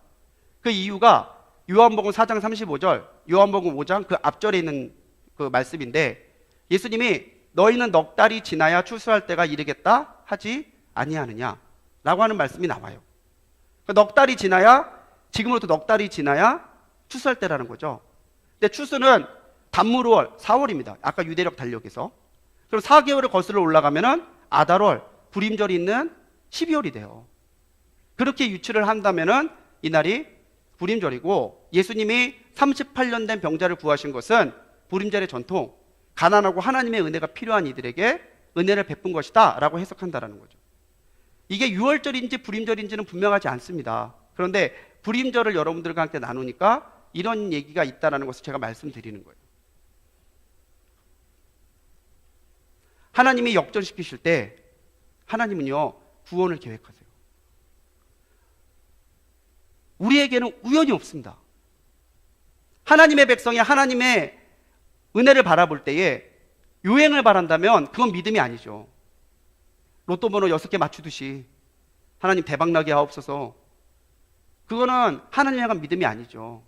그 이유가 요한복음 4장 35절, 요한복음 5장 그 앞절에 있는 그 말씀인데, 예수님이 너희는 넉 달이 지나야 추수할 때가 이르겠다 하지 아니하느냐 라고 하는 말씀이 나와요. 넉 달이 지나야, 지금으로부터 넉 달이 지나야 추수할 때라는 거죠. 근데 추수는 단무르월 4월입니다. 아까 유대력 달력에서. 그럼 4개월을 거슬러 올라가면은 아달월, 불임절이 있는 12월이 돼요. 그렇게 유추를 한다면은 이날이 불임절이고, 예수님이 38년 된 병자를 구하신 것은 불임절의 전통, 가난하고 하나님의 은혜가 필요한 이들에게 은혜를 베푼 것이다 라고 해석한다라는 거죠. 이게 6월절인지 불임절인지는 분명하지 않습니다. 그런데 불임절을 여러분들과 함께 나누니까 이런 얘기가 있다는 것을 제가 말씀드리는 거예요. 하나님이 역전시키실 때 하나님은요, 구원을 계획하세요. 우리에게는 우연이 없습니다. 하나님의 백성이 하나님의 은혜를 바라볼 때에 요행을 바란다면 그건 믿음이 아니죠. 로또 번호 6개 맞추듯이 하나님 대박나게 하옵소서, 그거는 하나님에 대한 믿음이 아니죠.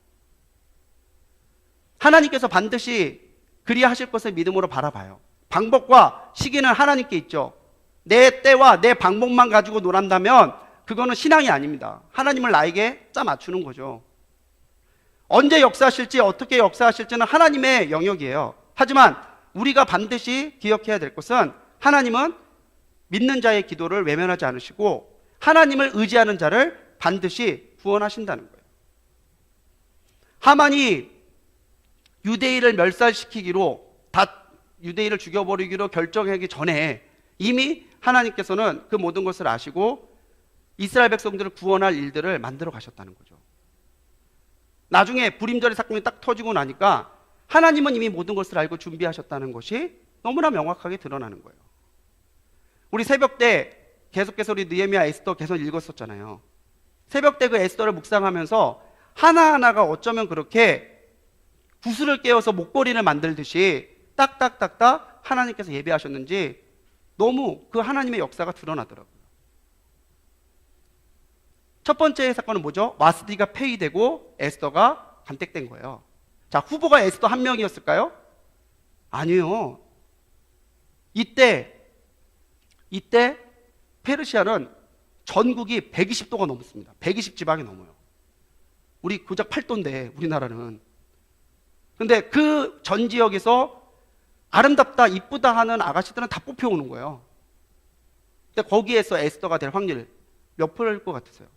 하나님께서 반드시 그리하실 것을 믿음으로 바라봐요. 방법과 시기는 하나님께 있죠. 내 때와 내 방법만 가지고 놀한다면 그거는 신앙이 아닙니다. 하나님을 나에게 짜 맞추는 거죠. 언제 역사하실지 어떻게 역사하실지는 하나님의 영역이에요. 하지만 우리가 반드시 기억해야 될 것은, 하나님은 믿는 자의 기도를 외면하지 않으시고 하나님을 의지하는 자를 반드시 구원하신다는 거예요. 하만이 유대인을 멸살시키기로, 다 유대인을 죽여버리기로 결정하기 전에 이미 하나님께서는 그 모든 것을 아시고 이스라엘 백성들을 구원할 일들을 만들어 가셨다는 거죠. 나중에 불임절의 사건이 딱 터지고 나니까 하나님은 이미 모든 것을 알고 준비하셨다는 것이 너무나 명확하게 드러나는 거예요. 우리 새벽 때 계속해서 우리 느헤미야 에스더 계속 읽었었잖아요. 새벽 때 그 에스더를 묵상하면서 하나하나가 어쩌면 그렇게 구슬을 깨워서 목걸이를 만들듯이 딱딱딱딱 하나님께서 예배하셨는지 너무 그 하나님의 역사가 드러나더라고요. 첫 번째 사건은 뭐죠? 와스디가 폐위되고 에스더가 간택된 거예요. 자, 후보가 에스더 한 명이었을까요? 아니요. 이때 페르시아는 전국이 120도가 넘습니다. 120지방이 넘어요. 우리 고작 8도인데 우리나라는. 근데 그 전 지역에서 아름답다 이쁘다 하는 아가씨들은 다 뽑혀오는 거예요. 근데 거기에서 에스더가 될 확률 몇 프로일 것 같으세요?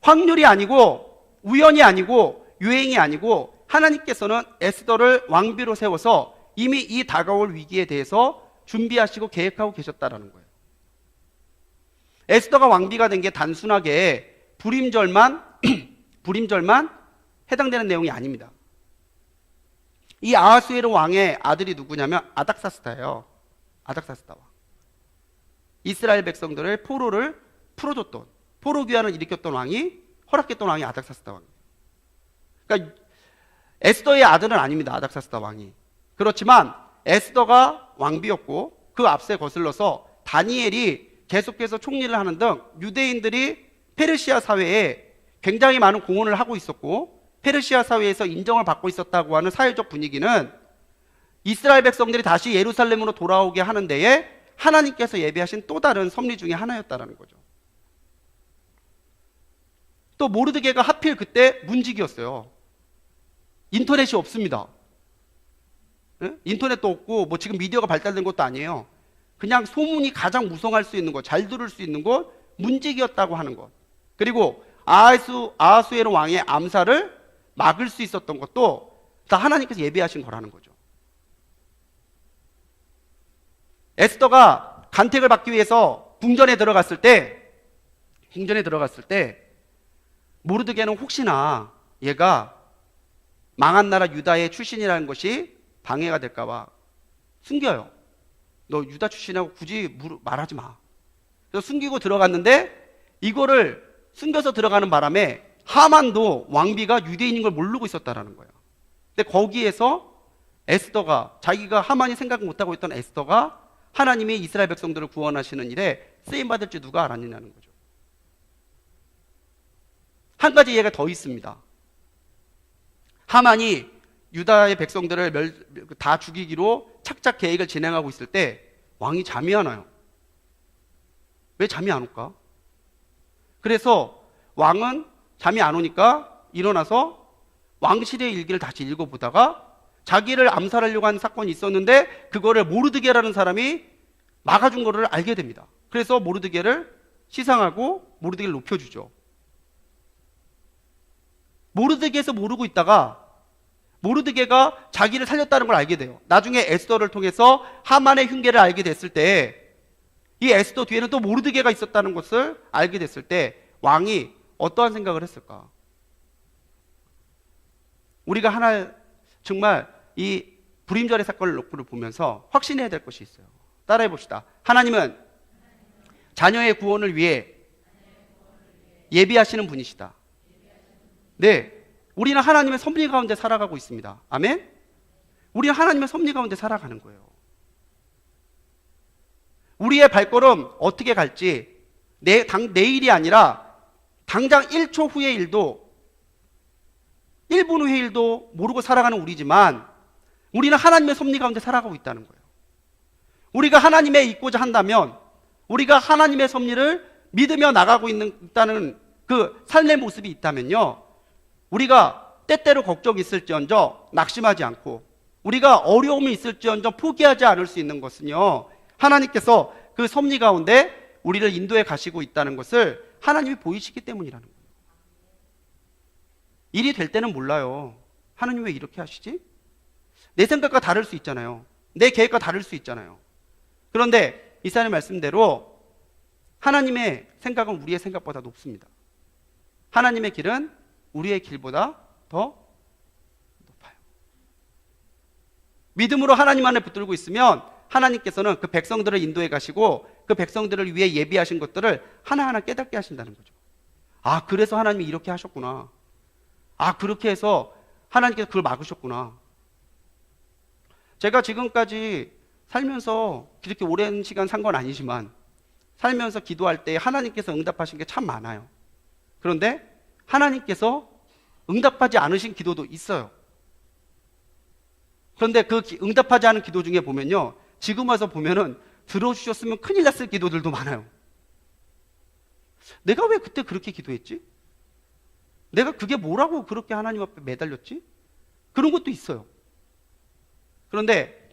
확률이 아니고 우연이 아니고 유행이 아니고 하나님께서는 에스더를 왕비로 세워서 이미 이 다가올 위기에 대해서 준비하시고 계획하고 계셨다라는 거예요. 에스더가 왕비가 된 게 단순하게 불임절만 해당되는 내용이 아닙니다. 이 아하수에르 왕의 아들이 누구냐면 아닥사스다예요. 아닥사스다 왕. 이스라엘 백성들의 포로를 풀어줬던, 포로 귀환을 일으켰던 왕이, 허락했던 왕이 아닥사스다 왕이에요. 그러니까 에스더의 아들은 아닙니다. 아닥사스다 왕이. 그렇지만 에스더가 왕비였고 그 앞세 거슬러서 다니엘이 계속해서 총리를 하는 등 유대인들이 페르시아 사회에 굉장히 많은 공헌을 하고 있었고 페르시아 사회에서 인정을 받고 있었다고 하는 사회적 분위기는 이스라엘 백성들이 다시 예루살렘으로 돌아오게 하는 데에 하나님께서 예비하신 또 다른 섭리 중에 하나였다라는 거죠. 또 모르드게가 하필 그때 문직이었어요. 인터넷이 없습니다. 네? 인터넷도 없고 뭐 지금 미디어가 발달된 것도 아니에요. 그냥 소문이 가장 무성할 수 있는 것, 잘 들을 수 있는 것, 문직이었다고 하는 것. 그리고 아하수에르 왕의 암살을 막을 수 있었던 것도 다 하나님께서 예비하신 거라는 거죠. 에스더가 간택을 받기 위해서 궁전에 들어갔을 때 모르드게는 혹시나 얘가 망한 나라 유다의 출신이라는 것이 방해가 될까봐 숨겨요. 너 유다 출신이라고 굳이 말하지 마. 그래서 숨기고 들어갔는데 이거를 숨겨서 들어가는 바람에 하만도 왕비가 유대인인 걸 모르고 있었다라는 거예요. 근데 거기에서 에스더가, 자기가 하만이 생각 못하고 있던 에스더가 하나님이 이스라엘 백성들을 구원하시는 일에 쓰임받을 줄 누가 알았느냐는 거죠. 한 가지 예가 더 있습니다. 하만이 유다의 백성들을 다 죽이기로 착착 계획을 진행하고 있을 때 왕이 잠이 안 와요. 왜 잠이 안 올까? 그래서 왕은 잠이 안 오니까 일어나서 왕실의 일기를 다시 읽어보다가 자기를 암살하려고 한 사건이 있었는데 그거를 모르드게라는 사람이 막아준 거를 알게 됩니다. 그래서 모르드게를 시상하고 모르드게를 높여주죠. 모르드게에서 모르고 있다가 모르드게가 자기를 살렸다는 걸 알게 돼요. 나중에 에스더를 통해서 하만의 흉계를 알게 됐을 때 이 에스더 뒤에는 또 모르드게가 있었다는 것을 알게 됐을 때 왕이 어떠한 생각을 했을까? 우리가 정말 이 불임절의 사건을 놓고 보면서 확신해야 될 것이 있어요. 따라해 봅시다. 하나님은 자녀의 구원을 위해 예비하시는 분이시다. 네, 우리는 하나님의 섭리 가운데 살아가고 있습니다. 아멘? 우리는 하나님의 섭리 가운데 살아가는 거예요. 우리의 발걸음 어떻게 갈지 내일이 아니라 당장 1초 후의 일도 1분 후의 일도 모르고 살아가는 우리지만 우리는 하나님의 섭리 가운데 살아가고 있다는 거예요. 우리가 하나님에 있고자 한다면 우리가 하나님의 섭리를 믿으며 나가고 있다는 그 삶의 모습이 있다면요, 우리가 때때로 걱정이 있을지언정 낙심하지 않고 우리가 어려움이 있을지언정 포기하지 않을 수 있는 것은요, 하나님께서 그 섭리 가운데 우리를 인도해 가시고 있다는 것을 하나님이 보이시기 때문이라는 거예요. 일이 될 때는 몰라요. 하나님 왜 이렇게 하시지? 내 생각과 다를 수 있잖아요. 내 계획과 다를 수 있잖아요. 그런데 이사님 말씀대로 하나님의 생각은 우리의 생각보다 높습니다. 하나님의 길은 우리의 길보다 더 높아요. 믿음으로 하나님 안에 붙들고 있으면 하나님께서는 그 백성들을 인도해 가시고 그 백성들을 위해 예비하신 것들을 하나하나 깨닫게 하신다는 거죠. 아, 그래서 하나님이 이렇게 하셨구나. 아, 그렇게 해서 하나님께서 그걸 막으셨구나. 제가 지금까지 살면서 그렇게 오랜 시간 산 건 아니지만 살면서 기도할 때 하나님께서 응답하신 게 참 많아요. 그런데 하나님께서 응답하지 않으신 기도도 있어요. 그런데 그 응답하지 않은 기도 중에 보면요, 지금 와서 보면은 들어주셨으면 큰일 났을 기도들도 많아요. 내가 왜 그때 그렇게 기도했지? 내가 그게 뭐라고 그렇게 하나님 앞에 매달렸지? 그런 것도 있어요. 그런데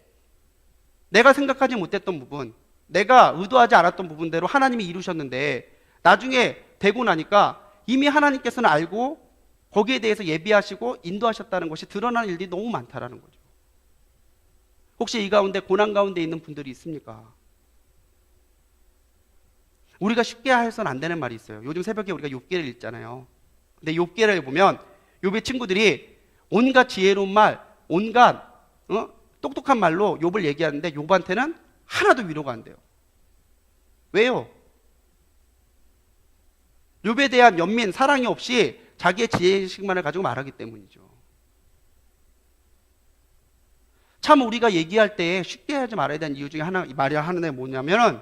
내가 생각하지 못했던 부분, 내가 의도하지 않았던 부분대로 하나님이 이루셨는데 나중에 되고 나니까 이미 하나님께서는 알고 거기에 대해서 예비하시고 인도하셨다는 것이 드러나는 일들이 너무 많다라는 거죠. 혹시 이 가운데 고난 가운데 있는 분들이 있습니까? 우리가 쉽게 해서는 안 되는 말이 있어요. 요즘 새벽에 우리가 욥기를 읽잖아요. 근데 욥기를 보면 욥의 친구들이 온갖 지혜로운 말, 온갖 똑똑한 말로 욥을 얘기하는데 욥한테는 하나도 위로가 안 돼요. 왜요? 욥에 대한 연민, 사랑이 없이 자기의 지혜의식만을 가지고 말하기 때문이죠. 참 우리가 얘기할 때 쉽게 하지 말아야 되는 이유 중에 하나, 말이야 하는 애 뭐냐면은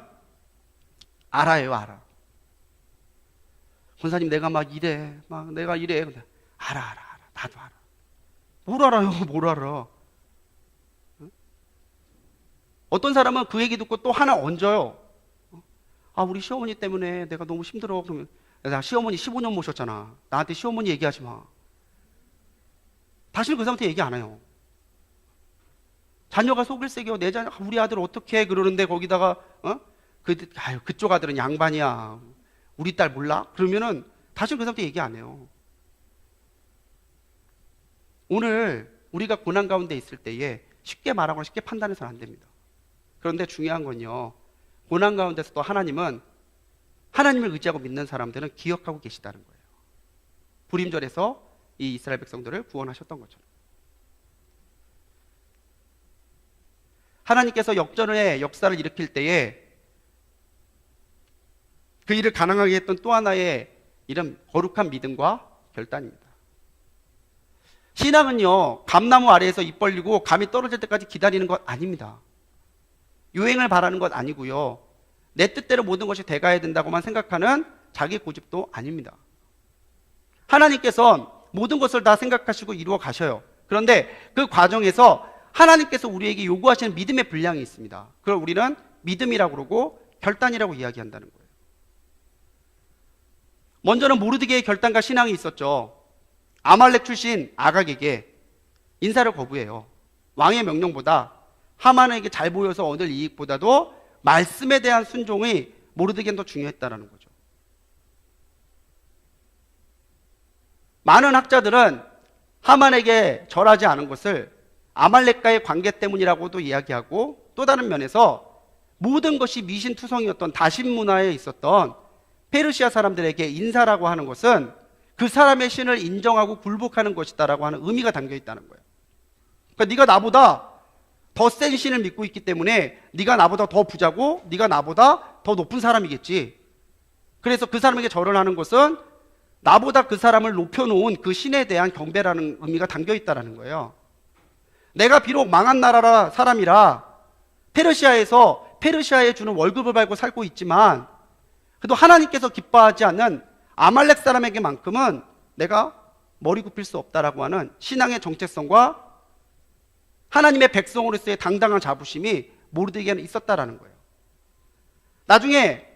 알아요, 알아. 권사님, 내가 막 이래, 내가 이래. 근데 알아. 나도 알아. 뭘 알아요, 뭘 알아. 어떤 사람은 그 얘기 듣고 또 하나 얹어요. 아, 우리 시어머니 때문에 내가 너무 힘들어. 그러면 나 시어머니 15년 모셨잖아. 나한테 시어머니 얘기하지 마. 다시는 그 사람한테 얘기 안 해요. 자녀가 속을 새겨. 내 자녀, 우리 아들 어떻게 해? 그러는데 거기다가 그쪽 아들은 양반이야. 우리 딸 몰라? 그러면은 다시는 그 사람한테 얘기 안 해요. 오늘 우리가 고난 가운데 있을 때에 쉽게 말하거나 쉽게 판단해서는 안 됩니다. 그런데 중요한 건요, 고난 가운데서도 하나님은 하나님을 의지하고 믿는 사람들은 기억하고 계시다는 거예요. 불임절에서 이 이스라엘 백성들을 구원하셨던 것처럼. 하나님께서 역전의 역사를 일으킬 때에 그 일을 가능하게 했던 또 하나의 이름, 거룩한 믿음과 결단입니다. 신앙은요, 감나무 아래에서 입 벌리고 감이 떨어질 때까지 기다리는 것 아닙니다. 유행을 바라는 것 아니고요, 내 뜻대로 모든 것이 돼가야 된다고만 생각하는 자기 고집도 아닙니다. 하나님께서는 모든 것을 다 생각하시고 이루어 가셔요. 그런데 그 과정에서 하나님께서 우리에게 요구하시는 믿음의 분량이 있습니다. 그걸 우리는 믿음이라고 그러고 결단이라고 이야기한다는 거예요. 먼저는 모르드게의 결단과 신앙이 있었죠. 아말렉 출신 아각에게 인사를 거부해요. 왕의 명령보다 하만에게 잘 보여서 얻을 이익보다도 말씀에 대한 순종이 모르드게는 더 중요했다는 거죠. 많은 학자들은 하만에게 절하지 않은 것을 아말렉과의 관계 때문이라고도 이야기하고, 또 다른 면에서 모든 것이 미신투성이었던 다신 문화에 있었던 페르시아 사람들에게 인사라고 하는 것은 그 사람의 신을 인정하고 굴복하는 것이다라고 하는 의미가 담겨 있다는 거예요. 그러니까 네가 나보다 더 센 신을 믿고 있기 때문에 네가 나보다 더 부자고 네가 나보다 더 높은 사람이겠지. 그래서 그 사람에게 절을 하는 것은 나보다 그 사람을 높여놓은 그 신에 대한 경배라는 의미가 담겨 있다는 거예요. 내가 비록 망한 나라 사람이라 페르시아에 주는 월급을 받고 살고 있지만, 그래도 하나님께서 기뻐하지 않는 아말렉 사람에게만큼은 내가 머리 굽힐 수 없다라고 하는 신앙의 정체성과 하나님의 백성으로서의 당당한 자부심이 모르드게에는 있었다라는 거예요. 나중에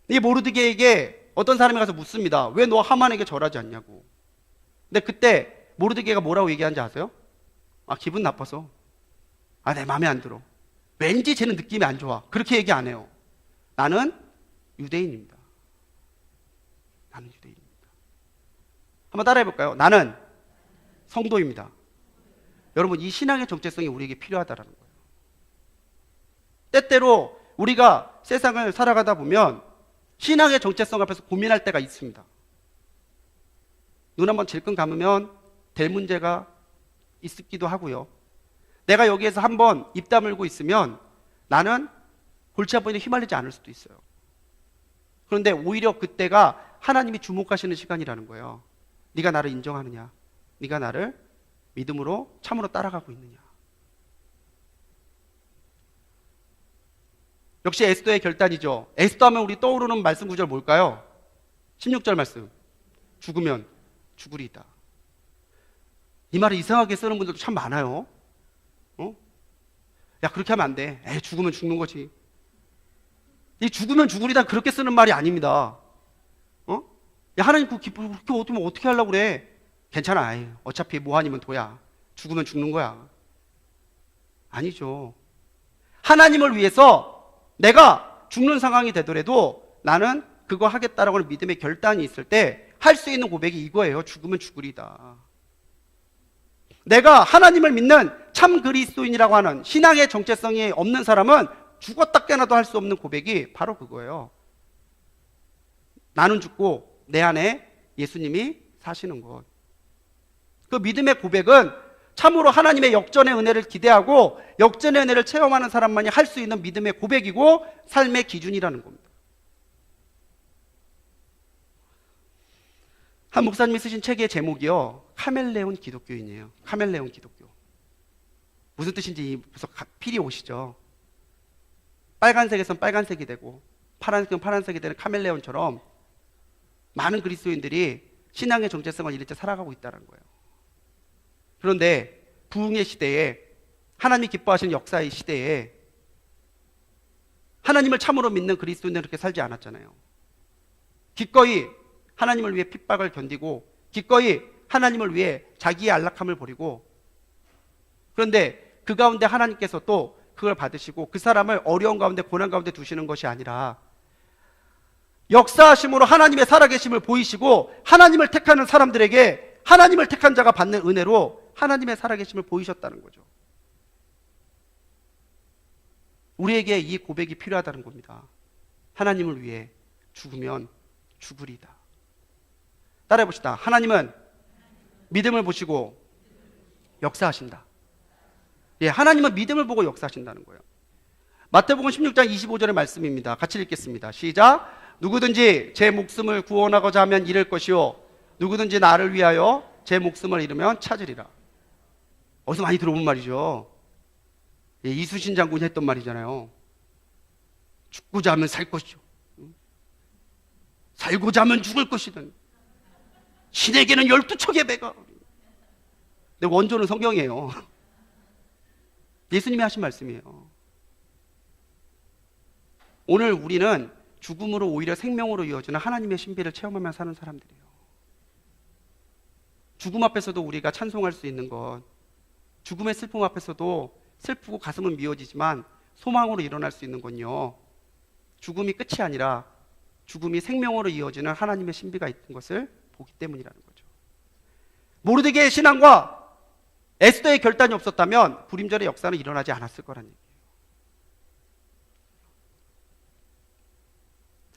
이 모르드게에게 어떤 사람이 가서 묻습니다. 왜 너 하만에게 절하지 않냐고. 근데 그때 모르드게가 뭐라고 얘기하는지 아세요? 아, 기분 나빠서. 아, 내 마음에 안 들어. 왠지 쟤는 느낌이 안 좋아. 그렇게 얘기 안 해요. 나는 유대인입니다. 나는 유대인입니다. 한번 따라해 볼까요? 나는 성도입니다. 여러분, 이 신앙의 정체성이 우리에게 필요하다는 거예요. 때때로 우리가 세상을 살아가다 보면 신앙의 정체성 앞에서 고민할 때가 있습니다. 눈 한번 질끈 감으면 될 문제가 있기도 하고요. 내가 여기에서 한번 입 다물고 있으면 나는 골치 아픈 일에 휘말리지 않을 수도 있어요. 그런데 오히려 그때가 하나님이 주목하시는 시간이라는 거예요. 네가 나를 인정하느냐? 네가 나를 믿음으로 참으로 따라가고 있느냐? 역시 에스더의 결단이죠. 에스더 하면 우리 떠오르는 말씀 구절 뭘까요? 16절 말씀. 죽으면 죽으리이다. 이 말을 이상하게 쓰는 분들도 참 많아요. 야, 그렇게 하면 안 돼. 에이, 죽으면 죽는 거지. 이 죽으면 죽으리다 그렇게 쓰는 말이 아닙니다. 야, 하나님 그렇게 어떻게 하려고 그래? 괜찮아. 에이, 어차피 뭐 아니면 도야. 죽으면 죽는 거야. 아니죠. 하나님을 위해서 내가 죽는 상황이 되더라도 나는 그거 하겠다라고 하는 믿음의 결단이 있을 때 할 수 있는 고백이 이거예요. 죽으면 죽으리다. 내가 하나님을 믿는 참 그리스도인이라고 하는 신앙의 정체성이 없는 사람은 죽었다 깨나도 할 수 없는 고백이 바로 그거예요. 나는 죽고 내 안에 예수님이 사시는 것. 그 믿음의 고백은 참으로 하나님의 역전의 은혜를 기대하고 역전의 은혜를 체험하는 사람만이 할 수 있는 믿음의 고백이고 삶의 기준이라는 겁니다. 한 목사님이 쓰신 책의 제목이요, 카멜레온 기독교인이에요. 카멜레온 기독교. 무슨 뜻인지 벌써 필이 오시죠? 빨간색에선 빨간색이 되고 파란색은 파란색이 되는 카멜레온처럼 많은 그리스도인들이 신앙의 정체성을 잃을 때 살아가고 있다는 거예요. 그런데 부흥의 시대에, 하나님이 기뻐하시는 역사의 시대에 하나님을 참으로 믿는 그리스도인들은 그렇게 살지 않았잖아요. 기꺼이 하나님을 위해 핍박을 견디고 기꺼이 하나님을 위해 자기의 안락함을 버리고, 그런데 그 가운데 하나님께서 또 그걸 받으시고 그 사람을 어려운 가운데 고난 가운데 두시는 것이 아니라 역사하심으로 하나님의 살아계심을 보이시고 하나님을 택하는 사람들에게 하나님을 택한 자가 받는 은혜로 하나님의 살아계심을 보이셨다는 거죠. 우리에게 이 고백이 필요하다는 겁니다. 하나님을 위해 죽으면 죽으리다. 따라해 봅시다. 하나님은 믿음을 보시고 역사하신다. 예, 하나님은 믿음을 보고 역사하신다는 거예요. 마태복음 16장 25절의 말씀입니다. 같이 읽겠습니다. 시작. 누구든지 제 목숨을 구원하고자 하면 잃을 것이요 누구든지 나를 위하여 제 목숨을 잃으면 찾으리라. 어디서 많이 들어본 말이죠. 예, 이순신 장군이 했던 말이잖아요. 죽고자 하면 살 것이요 살고자 하면 죽을 것이든 신에게는 12척의 배가. 근데 원조는 성경이에요. 예수님이 하신 말씀이에요. 오늘 우리는 죽음으로 오히려 생명으로 이어지는 하나님의 신비를 체험하며 사는 사람들이에요. 죽음 앞에서도 우리가 찬송할 수 있는 것, 죽음의 슬픔 앞에서도 슬프고 가슴은 미어지지만 소망으로 일어날 수 있는 건요, 죽음이 끝이 아니라 죽음이 생명으로 이어지는 하나님의 신비가 있는 것을 보기 때문이라는 거죠. 모르드게의 신앙과 에스더의 결단이 없었다면 불임절의 역사는 일어나지 않았을 거란 얘기예요.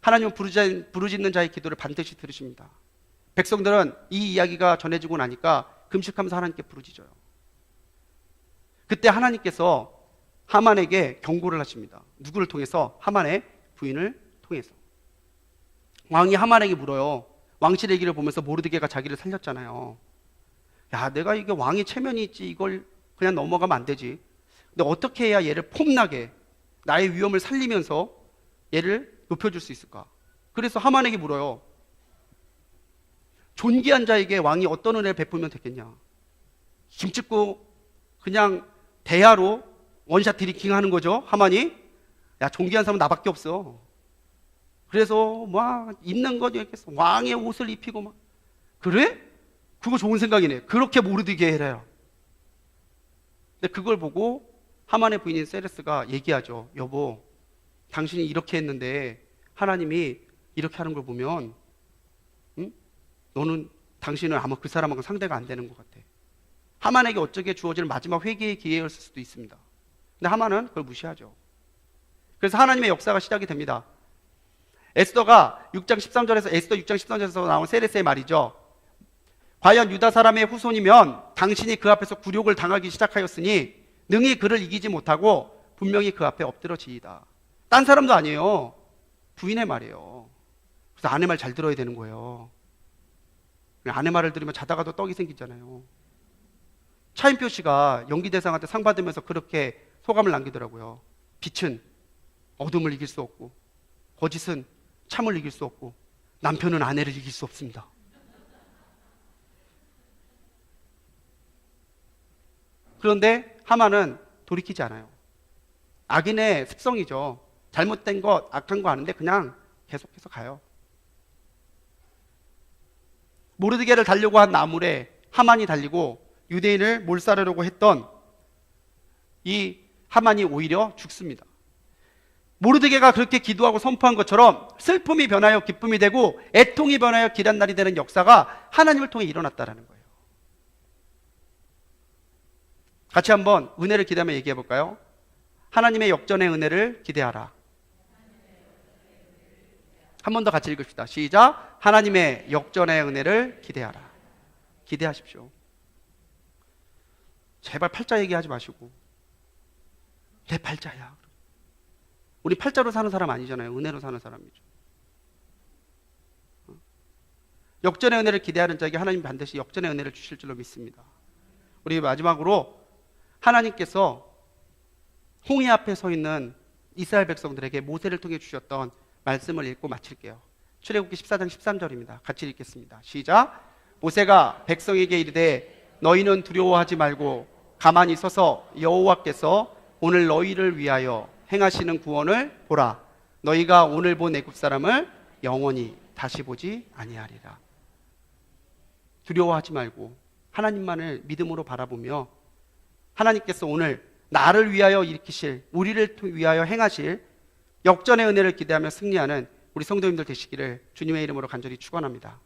하나님은 부르짖는 자의 기도를 반드시 들으십니다. 백성들은 이 이야기가 전해지고 나니까 금식하면서 하나님께 부르짖어요. 그때 하나님께서 하만에게 경고를 하십니다. 누구를 통해서? 하만의 부인을 통해서. 왕이 하만에게 물어요. 왕실 얘기를 보면서 모르드게가 자기를 살렸잖아요. 야, 내가 이게 왕의 체면이 있지 이걸 그냥 넘어가면 안 되지. 근데 어떻게 해야 얘를 폼나게 나의 위험을 살리면서 얘를 높여줄 수 있을까? 그래서 하만에게 물어요. 존귀한 자에게 왕이 어떤 은혜를 베풀면 되겠냐? 힘찍고 그냥 대야로 원샷 드리킹 하는 거죠. 하만이. 야, 존귀한 사람은 나밖에 없어. 그래서 막 입는 거 얘기했어. 왕의 옷을 입히고 막. 그래? 그거 좋은 생각이네. 그렇게 모르드게 해라요. 근데 그걸 보고 하만의 부인인 세레스가 얘기하죠. 여보, 당신이 이렇게 했는데 하나님이 이렇게 하는 걸 보면 당신은 아마 그 사람하고 상대가 안 되는 것 같아. 하만에게 어쩌게 주어질 마지막 회개의 기회였을 수도 있습니다. 근데 하만은 그걸 무시하죠. 그래서 하나님의 역사가 시작이 됩니다. 에스더가 6장 13절에서 나온 세레스의 말이죠. 과연 유다 사람의 후손이면 당신이 그 앞에서 굴욕을 당하기 시작하였으니 능히 그를 이기지 못하고 분명히 그 앞에 엎드러지이다. 딴 사람도 아니에요. 부인의 말이에요. 그래서 아내 말 잘 들어야 되는 거예요. 아내 말을 들으면 자다가도 떡이 생기잖아요. 차인표 씨가 연기대상한테 상 받으면서 그렇게 소감을 남기더라고요. 빛은 어둠을 이길 수 없고, 거짓은 참을 이길 수 없고, 남편은 아내를 이길 수 없습니다. 그런데 하만은 돌이키지 않아요. 악인의 습성이죠. 잘못된 것, 악한 거 아는데 그냥 계속해서 가요. 모르드게를 달려고 한 나물에 하만이 달리고 유대인을 몰살하려고 했던 이 하만이 오히려 죽습니다. 모르드게가 그렇게 기도하고 선포한 것처럼 슬픔이 변하여 기쁨이 되고 애통이 변하여 길한 날이 되는 역사가 하나님을 통해 일어났다는 거예요. 같이 한번 은혜를 기대하며 얘기해 볼까요? 하나님의 역전의 은혜를 기대하라. 한 번 더 같이 읽읍시다. 시작. 하나님의 역전의 은혜를 기대하라. 기대하십시오. 제발 팔자 얘기하지 마시고 내 팔자야. 우리 팔자로 사는 사람 아니잖아요. 은혜로 사는 사람이죠. 역전의 은혜를 기대하는 자에게 하나님 반드시 역전의 은혜를 주실 줄로 믿습니다. 우리 마지막으로 하나님께서 홍해 앞에 서 있는 이스라엘 백성들에게 모세를 통해 주셨던 말씀을 읽고 마칠게요. 출애굽기 14장 13절입니다. 같이 읽겠습니다. 시작. 모세가 백성에게 이르되 너희는 두려워하지 말고 가만히 서서 여호와께서 오늘 너희를 위하여 행하시는 구원을 보라. 너희가 오늘 본 애굽 사람을 영원히 다시 보지 아니하리라. 두려워하지 말고 하나님만을 믿음으로 바라보며 하나님께서 오늘 나를 위하여 일으키실, 우리를 위하여 행하실 역전의 은혜를 기대하며 승리하는 우리 성도님들 되시기를 주님의 이름으로 간절히 축원합니다.